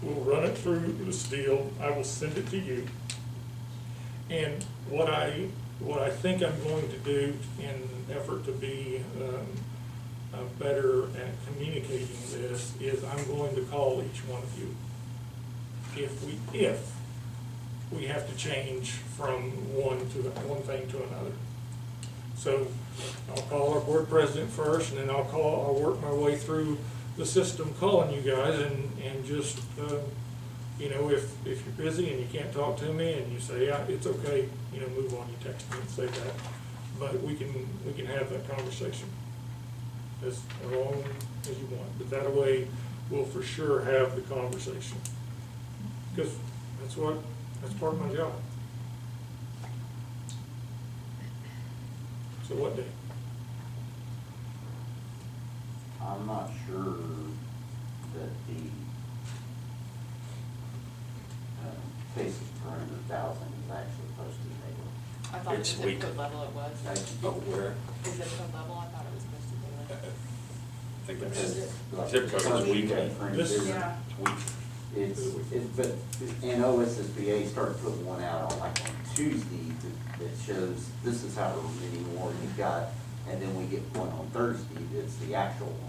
we'll run it through the steel, I will send it to you. And what I think I'm going to do in an effort to be better at communicating this is I'm going to call each one of you. If we have to change from one thing to another. So I'll call our board president first, and then I'll work my way through the system calling you guys, and just, you know, if you're busy and you can't talk to me and you say, yeah, it's okay, you know, move on, you text me and say that. But we can have that conversation as long as you want. But that way, we'll for sure have the conversation. Because that's part of my job. So what day? I'm not sure that the cases per 100,000 is actually posted daily. I thought the It's zip weekly. code level it was. Oh, where? The zip code level, I thought it was posted daily. I think Because, that's, like, zip code is weekly. This- Yeah. It's weekly. But, and OSSBA started putting one out on like on Tuesday that shows this is how many more you've got, and then we get one on Thursday that's the actual one.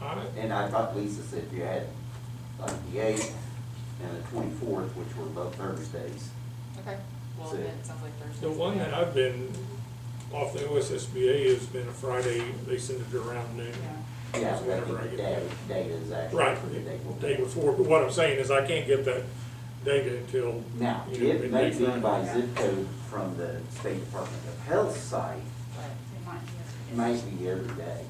Right. And I thought Lisa said you had like the 8th and the 24th, which were both Thursdays. Okay, well So- then it sounds like Thursday. The one that I've been off the OSSBA has been a Friday, they send it around noon. Yeah. Yeah, That's but whenever I the get data is actually Right, for the day before. day before, but what I'm saying is I can't get that data until, Now, you know, it may midnight be Friday. by zip code from the State Department of Health site, It might be. it might be every day.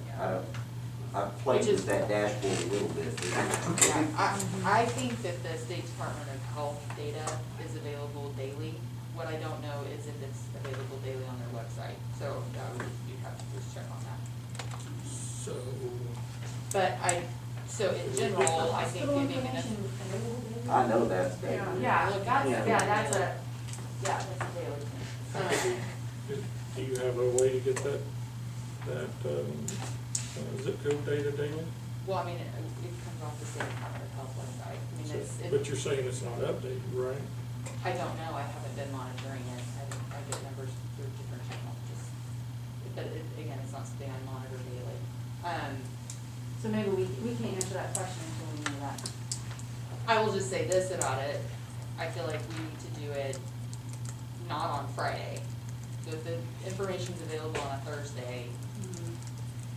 I've played Which is- with that dashboard a little bit. Yeah, I think that the State Department of Health data is available daily. What I don't know is if it's available daily on their website, so you'd have to just check on that. So, But so in general, I think giving enough. I know that's data. Yeah, that's, Yeah. yeah, that's a daily thing. do you have a way to get that, zip code data daily? Well, I mean, it comes off the State Department of Health website. I mean, But you're saying it's not updated, right? I don't know, I haven't been monitoring it, I get numbers through different channels, but again, it's not something I monitor daily. So maybe we can't answer that question until we know that. I will just say this about it, I feel like we need to do it not on Friday. So if the information's available on a Thursday,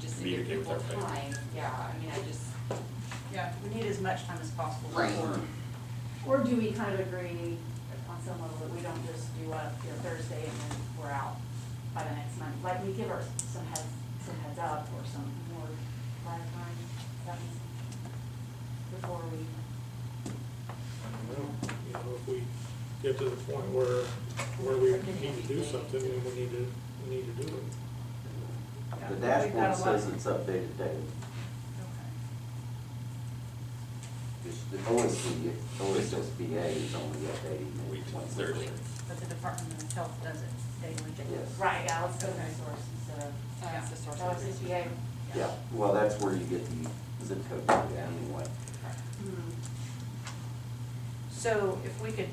just to give Communicate with people our time, yeah, I mean, Yeah, we need as much time as possible Right. before. Or do we kind of agree on some level that we don't just do Thursday and then we're out by the next month? Like we give our some heads up or some more prior time, that means, before we. I don't know, you know, if we get to the point where we need to do something, then we need to do it. Yeah, The we've got dashboard a lot. says it's updated daily. Okay. Just the OSSBA is only updating Week it once a Thursday. week. But the Department of Health does it daily. Yes. Right, yeah, let's go to the source instead of, that's the source. that was CPA. Yeah, well, that's where you get the zip code data anyway. So if we could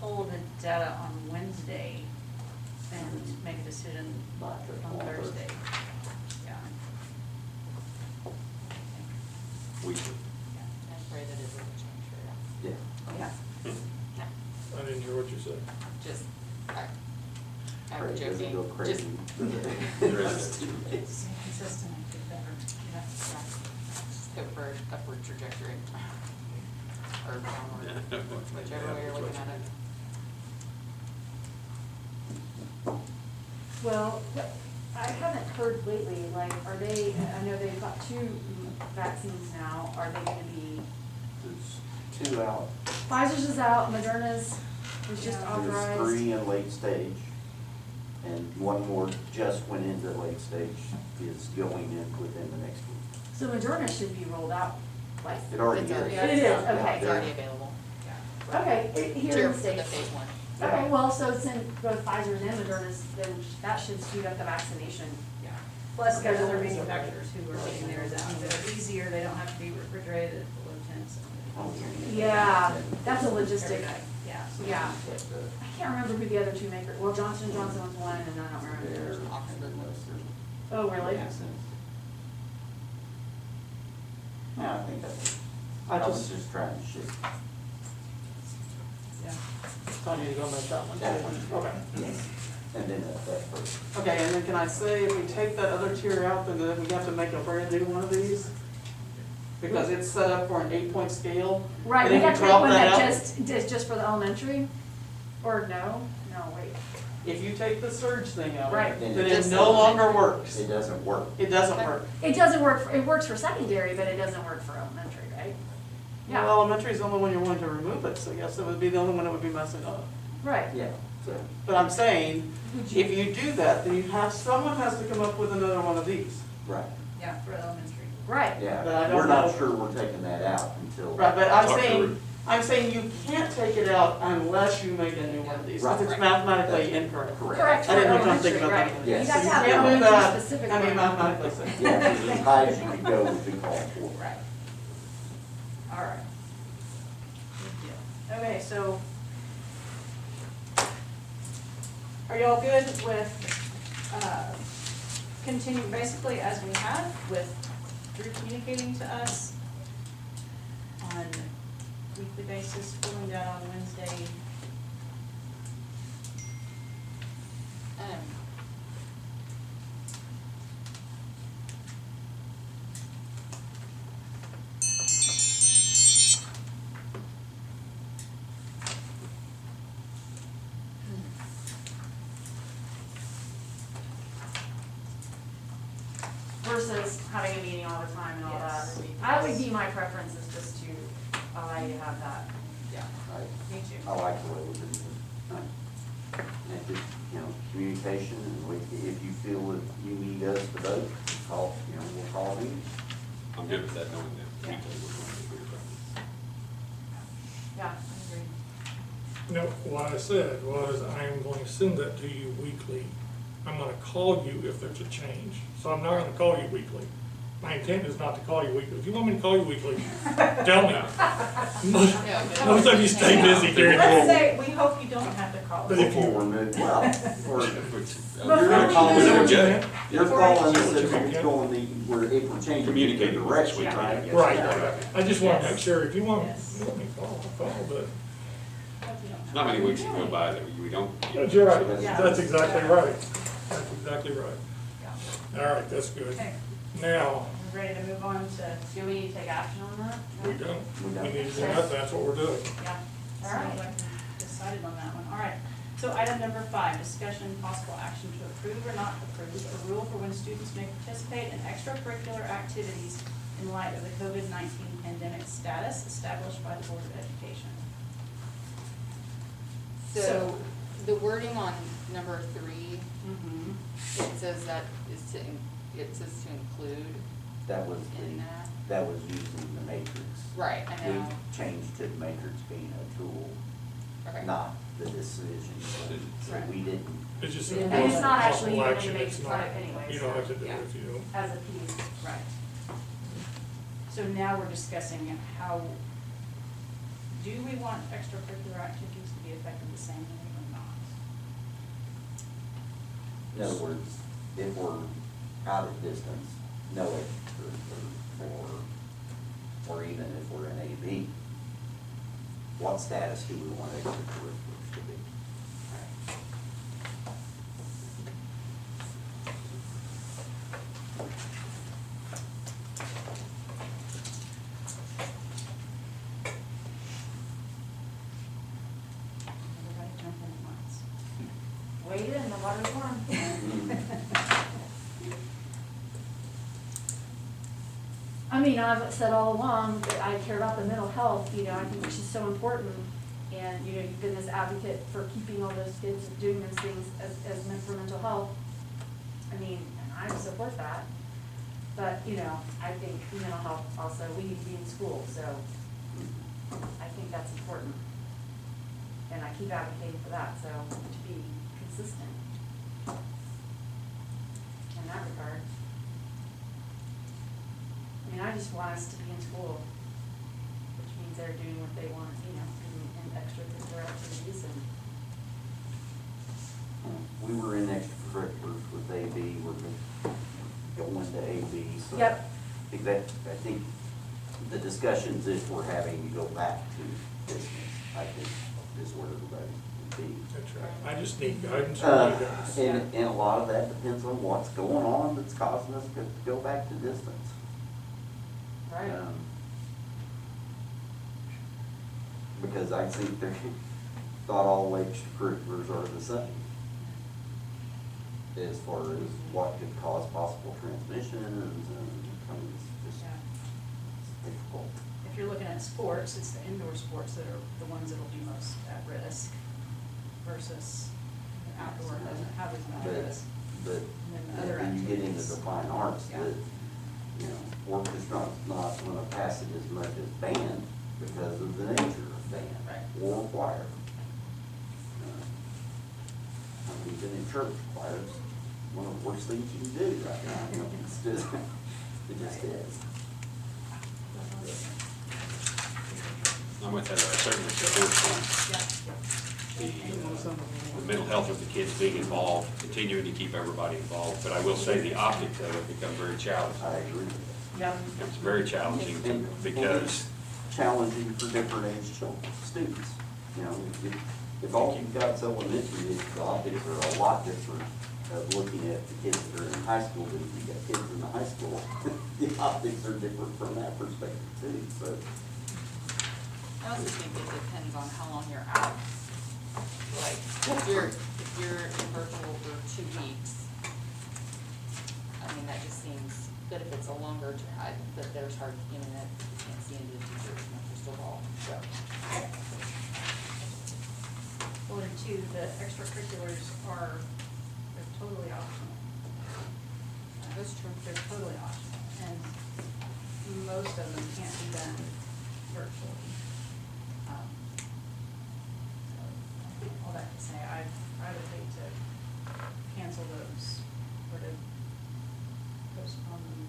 pull the data on Wednesday and make a decision Not on on Thursday. Yeah. We should. And pray that it doesn't change for you. Yeah. Yeah. I didn't hear what you said. Just, I'm Pray it doesn't joking, go just, crazy. Stay consistent and get better. Yeah. just hope for upward trajectory. Or downward, whichever way you're looking at it. Well, I haven't heard lately, like, are they, I know they've got 2 vaccines now, are they gonna be, There's 2 out. Pfizer's is out, Moderna's was just Yeah. authorized. There's 3 in late stage, and 1 more just went into late stage, is going in within the next week. So Moderna should be rolled out, like, It already It's already- is. It is, Yeah, okay. It's already available. okay, here in the For States. the phase 1. Okay, well, so since both Pfizer's and Moderna's, then that should speed up the vaccination. Yeah. Plus, there's other manufacturers who are getting theirs out. They're easier, they don't have to be refrigerated at below temps. Oh, Yeah, that's a logistic, Every day. Yeah. yeah. But, I can't remember who the other 2 makers, well, Johnson & Johnson was one, and I don't remember the there's other. Oxford. Oh, really? Yeah, I think that's, I I was just, just trying to shift yeah, I need to go make that one that one. too. Okay. Yes. And then that first. Okay, and then can I say, if we take that other tier out, then we have to make a brand new one of these? Because it's set up for an 8-point scale. Right, And we if you got to make drop one that that out- just for the elementary? Or no? No, wait. If you take the surge thing out, Right. then Then it Just no longer works. It doesn't work. It doesn't work. It doesn't work, it works for secondary, but it doesn't work for elementary, right? Well, Yeah, elementary is the only one you're wanting to remove it, so yes, it would be the only one that would be messing up. right. Yeah, so, But I'm saying, Would if you do that, then someone has to come up with another one of these. right, Yeah, for elementary. Right. yeah. But I don't We're not know. sure we're taking that out until. Right, but Talk to Ruth. I'm saying you can't take it out unless you make a new one of these, because it's Right. mathematically incorrect. Correct, for I didn't know if I'm elementary, thinking about right. that. You Yes. have to have You can't move elementary that, specific I mean, one. mathematically so. Yeah, 'cause as high as you can go would be called for. Right. All right. Good deal. Okay, so are y'all good with, continue basically as we have with Drew communicating to us on a weekly basis, pulling that on Wednesday? versus having a meeting all the time and all that. Yes. That would be my preference, is just to allow you to have that. Yeah, me too. I like the way we do it. And just, you know, communication, and if you feel that you need us to vote, call, you know, we'll call you. I'm good with that, knowing that Yeah. weekly we're going to hear from you. Yeah, I agree. No, what I said was I am going to send that to you weekly. I'm gonna call you if there's a change, so I'm not gonna call you weekly. My intent is not to call you weekly. If you want me to call you weekly, tell me. Most of you stay busy during the Let's day. say, we hope you don't have to call But us. if you- Before we're moved, well, or You're not calling Is that us. what you meant? You're calling us if we're going, if we're changing the Communicating with us direction, weekly, I right? guess. Right, I just wanna make sure, if you want, Yes. you want me to call, I'll call, but. Hope you don't have Not many to. weeks that go by that we don't. But you're right, Yeah. that's exactly right. That's exactly right. Yeah. All right, that's good. Okay, Now, we're ready to move on to, Do we need to take action on that? we don't, We we don't. need to do that, that's what we're doing. yeah. All So right. like we decided on that one. All right. So item number 5, discussion possible action to approve or not approve a rule for when students may participate in extracurricular activities in light of the COVID-19 pandemic status established by the Board of Education. So, the wording on number 3, Mm-hmm. it says that is to, it says to include That was in the, that. that was using the matrix. Right, I know, We changed to the matrix being a tool, okay. not the decision. So Right. we didn't, It's just. And it's not actually possible even action, to make it's it not- five anyway, You don't so, have to do yeah. it if you don't. As a piece. Right. So now we're discussing how, do we want extracurricular activities to be affected the same way or not? in other words, if we're out of distance, no extracurricular, or even if we're in AB, what status do we want extracurriculars to be? Everybody jump in at once. Wade in, the water's warm. I mean, I've said all along that I care about the mental health, you know, I think it's just so important. And, you know, you've been this advocate for keeping all those kids doing those things as meant for mental health. I mean, and I support that. But, you know, I think mental health also, we need to be in school, so I think that's important. And I keep advocating for that, so to be consistent in that regard. I mean, I just want us to be in school, which means they're doing what they want, you know, in extracurricular activities and. We were in extracurriculars with AB, we're going to AB, so. Yep. I think the discussions, if we're having to go back to business, I think is where everybody would be. That's right. I just need guidance from you guys. And a lot of that depends on what's going on that's causing us to go back to distance. Right. Because I think they thought all extracurriculars are the same. As far as what could cause possible transmissions and, I mean, it's just Yeah. it's difficult. If you're looking at sports, it's the indoor sports that are the ones that'll be most at risk versus outdoor doesn't have as much But, risk. but then the other when you get into activities. the fine arts, Yeah. that, you know, orchestra's not gonna pass it as much as band because of the nature of band. Right. Or choir. I mean, even in church, choir's one of the worst things you can do right now, you know, it's just, it just is. I'm with that, I certainly support the mental health of the kids being involved, continuing to keep everybody involved, but I will say the optics of it become very challenging. I agree. Yeah. It's very challenging because, Challenging for different age students, you know, if all you've got is elementary, the optics are a lot different of looking at the kids that are in high school than if you've got kids in the high school. The optics are different from that perspective too, so. I also think it depends on how long you're out. Like, if you're in virtual for 2 weeks, I mean, that just seems, that if it's a longer drive, that there's hard, you know, that you can't see into the future in a crystal ball, so. Well, and two, the extracurriculars are, they're totally optional. That's true. They're totally optional, and most of them can't be done virtually. So, all that to say, I would hate to cancel those or to postpone them,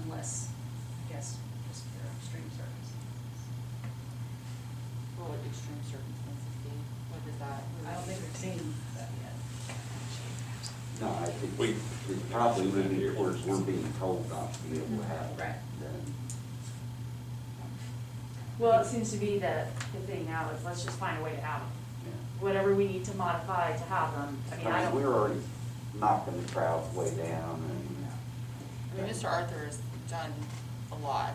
unless, I guess, just for extreme circumstances. What would extreme circumstances be? What does that? I don't think we've seen that yet. No, I think We- it probably would be towards we're being told not to be able to have it. Right. Then, Well, it seems to be that the thing now is let's just find a way to have them. yeah. Whatever we need to modify to have them. I mean, I don't. We're already knocking the crowds way down and. I mean, Mr. Arthur has done a lot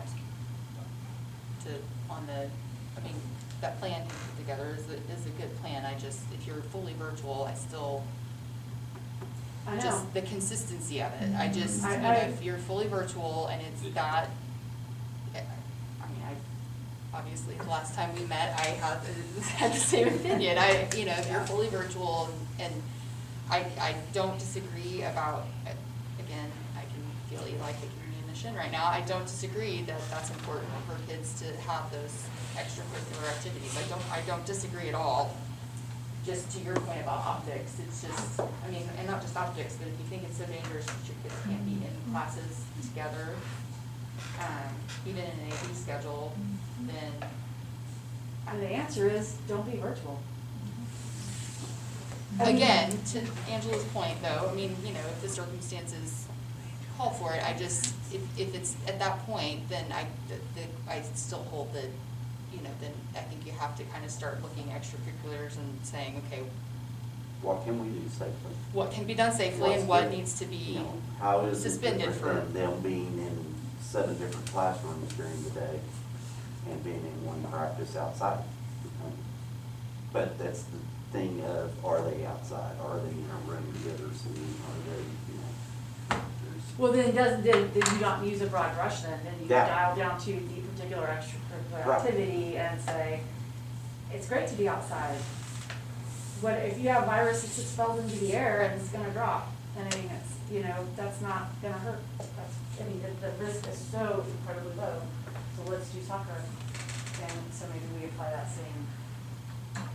to, on the, I mean, that plan he put together is a good plan. I just, if you're fully virtual, I still, I know. just the consistency of it. I just, you I- know, if you're fully virtual and it's that, I mean, obviously, the last time we met, I had the same opinion. You know, if you're fully virtual and I don't disagree about, again, I can feel Eli kicking me in the shin right now. I don't disagree that that's important for kids to have those extracurricular activities. I don't disagree at all. Just to your point about optics, it's just, I mean, and not just optics, but if you think it's so dangerous that your kids can't be in classes together, even in an AP schedule, then And the answer is, don't be virtual. I mean- again, to Angela's point though, I mean, you know, if the circumstances call for it, I just, if it's at that point, then I still hold that, you know, then I think you have to kind of start looking at extracurriculars and saying, okay, What can we do safely? what can be done safely and what needs to be You know, how is it suspended different for. than them being in 7 different classrooms during the day and being in one practice outside? But that's the thing of, are they outside? Are they in a room together singing? Are they, you know, there's. Well, then did you not use a broad brush then? Then you Yeah. dial down to the particular extracurricular Right. activity and say, it's great to be outside. What, if you have virus that expels into the air and it's gonna drop, and I mean, it's, you know, that's not gonna hurt. That's, I mean, the risk is so incredibly low, so let's do soccer. And so maybe we apply that same.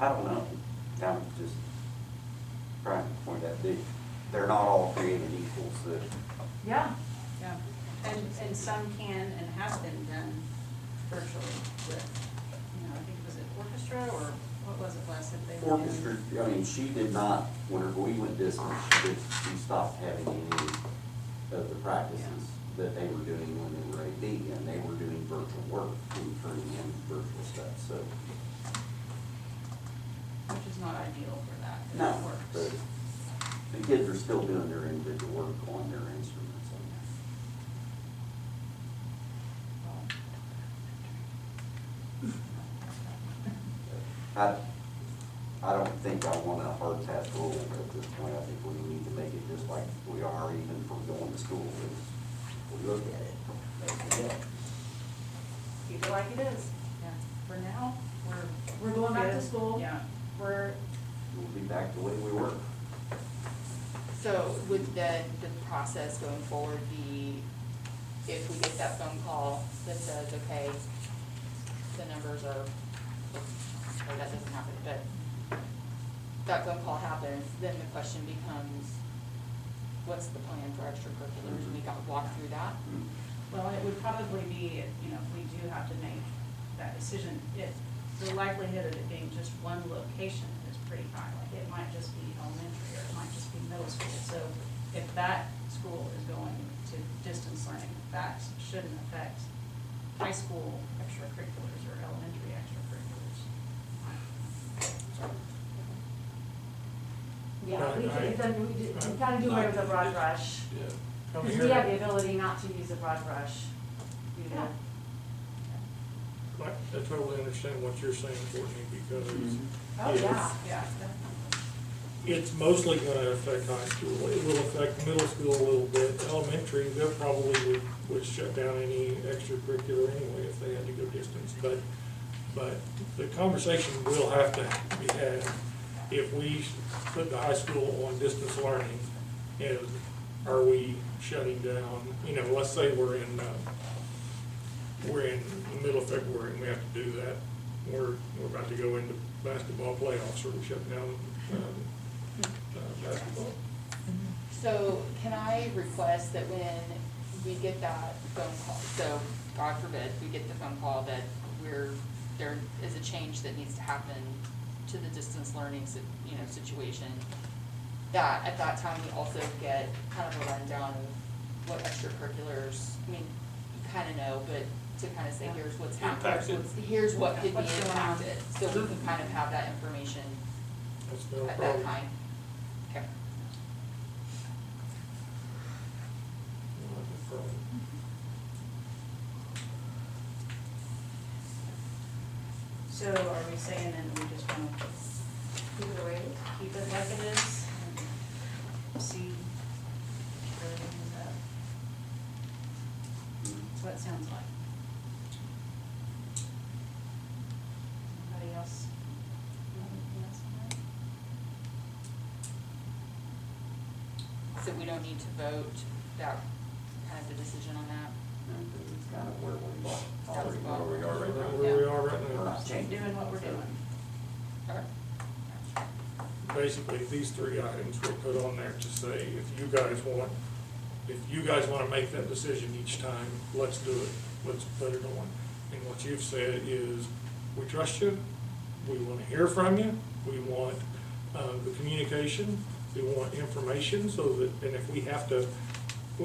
I don't know. I'm just trying to point out that they're not all created equal, so. Yeah. Yeah, and some can and have been done virtually with, you know, I think, was it orchestra or what was it last that they were doing? Orchestra, I mean, she did not, whenever we went distance, she stopped having any of the practices that they were doing when they were AD, and they were doing virtual work and turning in virtual stuff, so. Which is not ideal for that, but No, it works. but the kids are still doing their individual work on their instruments. I don't think I want a hard task rule at this point. I think we need to make it just like we are even for going to school. We look at it. Make it up. Keep it like it is. Yeah, for now, We're going back to good. school. Yeah. We're, We'll be back the way we were. So would then the process going forward be, if we get that phone call that says, okay, the numbers are, or that doesn't happen, but that phone call happens, then the question becomes, what's the plan for extracurriculars? And we got to walk through that. Well, and it would probably be, you know, if we do have to make that decision, the likelihood of it being just one location is pretty high. Like, it might just be elementary, or it might just be middle school. So if that school is going to distance learning, that shouldn't affect high school extracurriculars or elementary extracurriculars. yeah, we kind of do away with the broad brush. Yeah. Come Because here. we have the ability not to use a broad brush. You know. I totally understand what you're saying, Courtney, because Oh, Yes. yeah. Yeah, definitely. it's mostly gonna affect high school. It will affect middle school a little bit. Elementary, they probably would shut down any extracurricular anyway if they had to go distance. But the conversation will have to be had if we put the high school on distance learning. And are we shutting down, you know, let's say we're in the middle of February and we have to do that. We're about to go into basketball playoffs, or we shut down basketball. So can I request that when we get that phone call, so God forbid, we get the phone call that there is a change that needs to happen to the distance learning, situation, that at that time we also get kind of a rundown of what extracurriculars, I mean, you kind of know, but to kind of say, here's what's happening, here's what could be What's going on. impacted, so we can kind of have that information That's no at that problem. time. Okay. Not a problem. So are we saying then we just want to keep it away, keep it like it is, and see where it ends up? That's what it sounds like. Anybody else? Anything else on that? So we don't need to vote that, kind of the decision on that? It's kind of where we are. That was about Where we are right now. Where we are right We're now. not Keep changing. doing what we're doing. Okay. Basically, these three items were put on there to say, if you guys want to make that decision each time, let's do it. Let's put it on. And what you've said is, we trust you, we want to hear from you, we want the communication, we want information, so that, and if we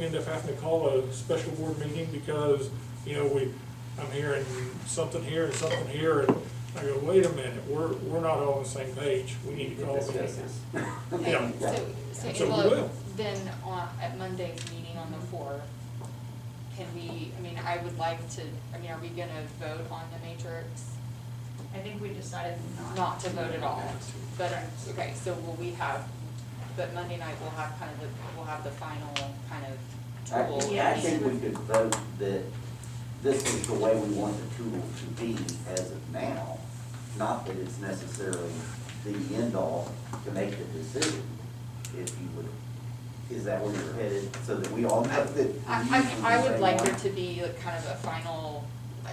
end up having to call a special board meeting because, you know, I'm hearing something here and something here, and I go, wait a minute, we're not all on the same page, we need to call a meeting. Yeah. Okay, so So we Angela, will. then at Monday's meeting on the 4th, can we, I would like to, are we gonna vote on the matrix? I think we decided Not to vote at all, but, okay, so will we have, but Monday night we'll have we'll have the final kind of tool. I think we could vote that this is the way we want the tool to be as of now, not that it's necessarily the end all to make the decision, if you would, is that where you're headed, so that we all know that? I would like there to be like kind of a final,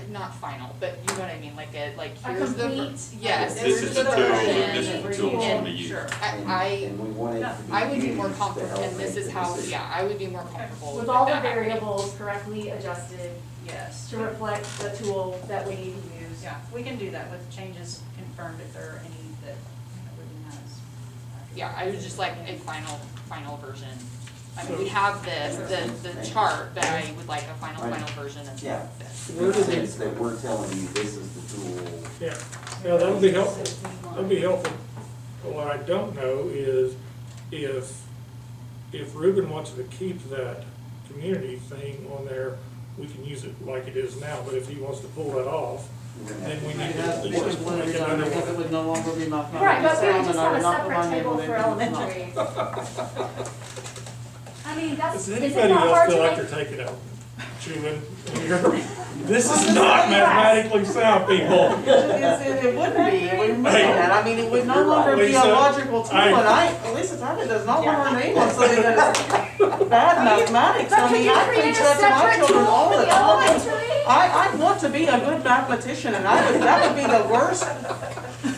not final, but you know what I mean, like here's the. complete- Yes. This is the tool, this is the tool we're And- gonna use. Sure. And we want it to be I would be used more to comfortable, help and this make is the how, decision. I would be more comfortable With all the that happening. variables correctly adjusted Yes. to reflect the tool that we need to use. Yeah, we can do that with changes confirmed if there are any that Ruben has. Yeah, I would just like a final version. We have the chart, but I would like a final version of Yeah. this. In the sense that we're telling you this is the tool. Yeah, that would be helpful. That'd be helpful. But what I don't know is if Ruben wants to keep that community thing on there, we can use it like it is now, but if he wants to pull that off, then we It need has to be to completely make done, another because it one. would no longer be mathematically Right, but we sound, would just and I have would a not put separate my name table on it for because it's not. elementary. I mean, Does is it anybody not else hard feel to like make? they're taking a chewing here? This is not mathematically sound, people. It wouldn't be, it would remove that, it would no You're right, longer be a Lisa. logical tool, and Lisa Tackett does not want her name on something that is bad mathematics, But can you I create teach a that to my separate children tool all for the the time. elementary? I want to be a good mathematician, and that would be the worst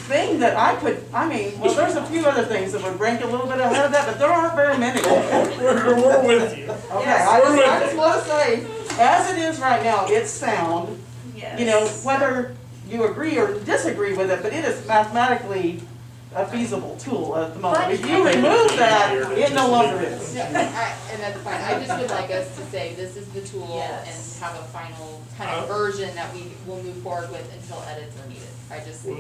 thing that I could, well, there's a few other things that would rank a little bit ahead of that, but there aren't very many. We're with you. Okay, Yes, I just want to say, as it is right now, it's sound, Yes. whether you agree or disagree with it, but it is mathematically a feasible tool at the moment. If you remove that, it no longer is. And that's fine, I just would like us to say, this is the tool, and Yes. have a final kind of version that we will move forward with until edits are needed. I just think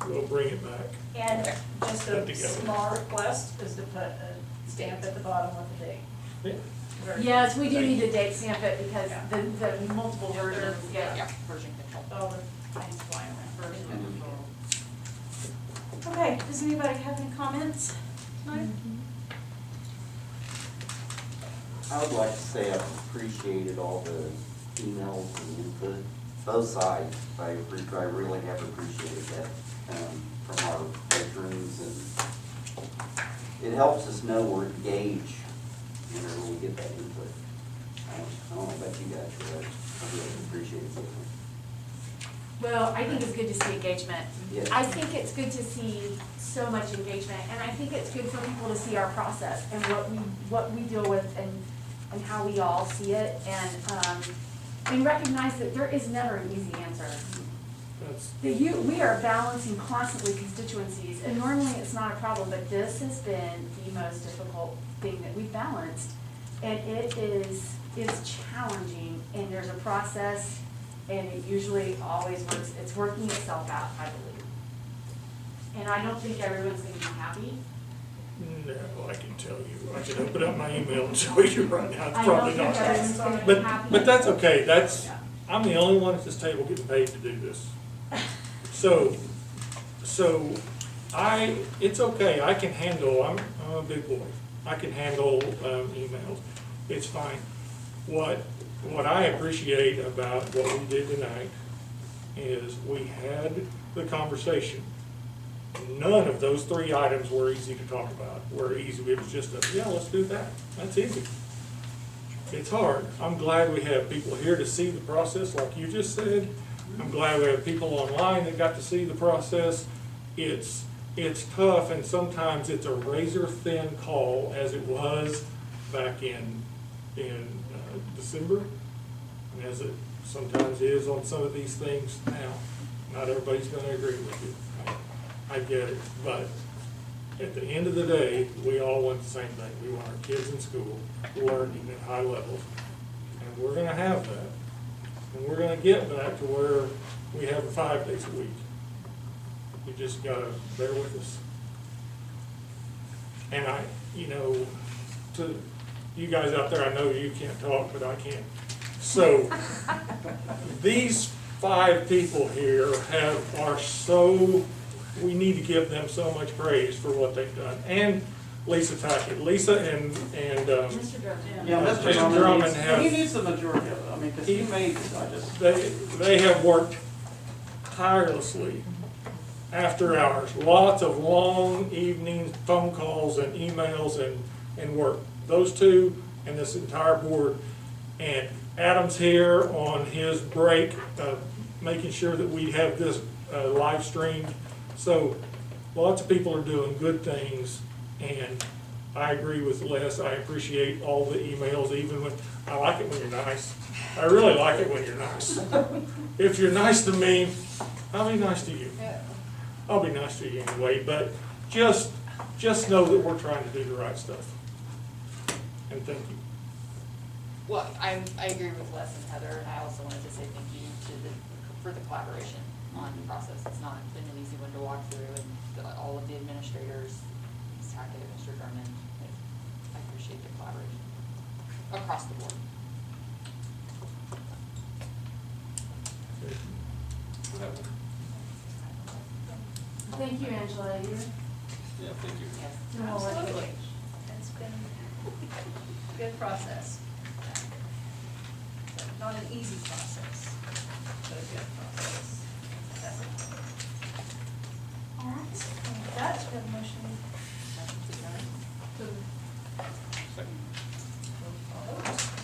We'll bring it back. And just Put a together. small request is to put a stamp at the bottom with the date. Yeah. Very- Yes, we do need to date stamp it because Yeah. the multiple versions get. Yeah, version control. All the things flying around. Mhm. Okay, does anybody have any comments? tonight? I would like to say I've appreciated all the emails and input, both sides. I really have appreciated that, from our patrons, and it helps us know we're engaged whenever we get that input. I don't know about you guys, but I really appreciate it. Well, I think it's good to see engagement. Yes. I think it's good to see so much engagement, and I think it's good for people to see our process and what we deal with and how we all see it, and recognize that there is never an easy answer. That's, We are balancing constantly constituencies, and normally it's not a problem, but this has been the most difficult thing that we've balanced. And it's challenging, and there's a process, and it usually always works, it's working itself out, I believe. And I don't think everyone's gonna be happy. no, I can tell you, I can open up my email and show you right now, it's I probably don't not. think everyone's gonna be But, happy. but that's okay, that's, Yeah. I'm the only one at this table getting paid to do this. So it's okay, I can handle, I'm a big boy, I can handle, emails, it's fine. What I appreciate about what we did tonight is we had the conversation. None of those three items were easy to talk about, were easy, it was just yeah, let's do that, that's easy. It's hard. I'm glad we have people here to see the process, like you just said. I'm glad we have people online that got to see the process. It's tough, and sometimes it's a razor thin call, as it was back in December, and as it sometimes is on some of these things now. Not everybody's gonna agree with you. I get it, but at the end of the day, we all want the same thing. We want our kids in school learning at high levels, and we're gonna have that. And we're gonna get back to where we have 5 days a week. You just gotta bear with us. And to you guys out there, I know you can't talk, but I can. So, these 5 people here we need to give them so much praise for what they've done. And Lisa Tackett. Lisa and Mr. Drummond. Yeah, Mr. Mr. Drummond Drummond has- he needs the majority of it, I mean, because he made it, I just. they have worked tirelessly after hours. Lots of long evening phone calls and emails and work. Those two and this entire board. And Adam's here on his break, making sure that we have this live streamed. So lots of people are doing good things, and I agree with Les. I appreciate all the emails, even when, I like it when you're nice. I really like it when you're nice. If you're nice to me, I'll be nice to you. I'll be nice to you anyway, but just know that we're trying to do the right stuff. And thank you. Well, I agree with Les and Heather, and I also wanted to say thank you for the collaboration on the process. It's not been an easy one to walk through, and all of the administrators, Ms. Tackett, Mr. Drummond, I appreciate the collaboration across the board. Thank you, Angela. Yeah, thank you. Yes. Absolutely. It's been a good process. Not an easy process, but a good process. Definitely. All right, with that, we have a motion.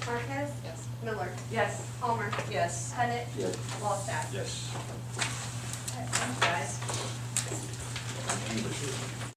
Marquez? Yes. Miller? Yes. Palmer? Yes. Pettit? Yes. Wallstaff? Yes. All right, thanks, guys. Appreciate it.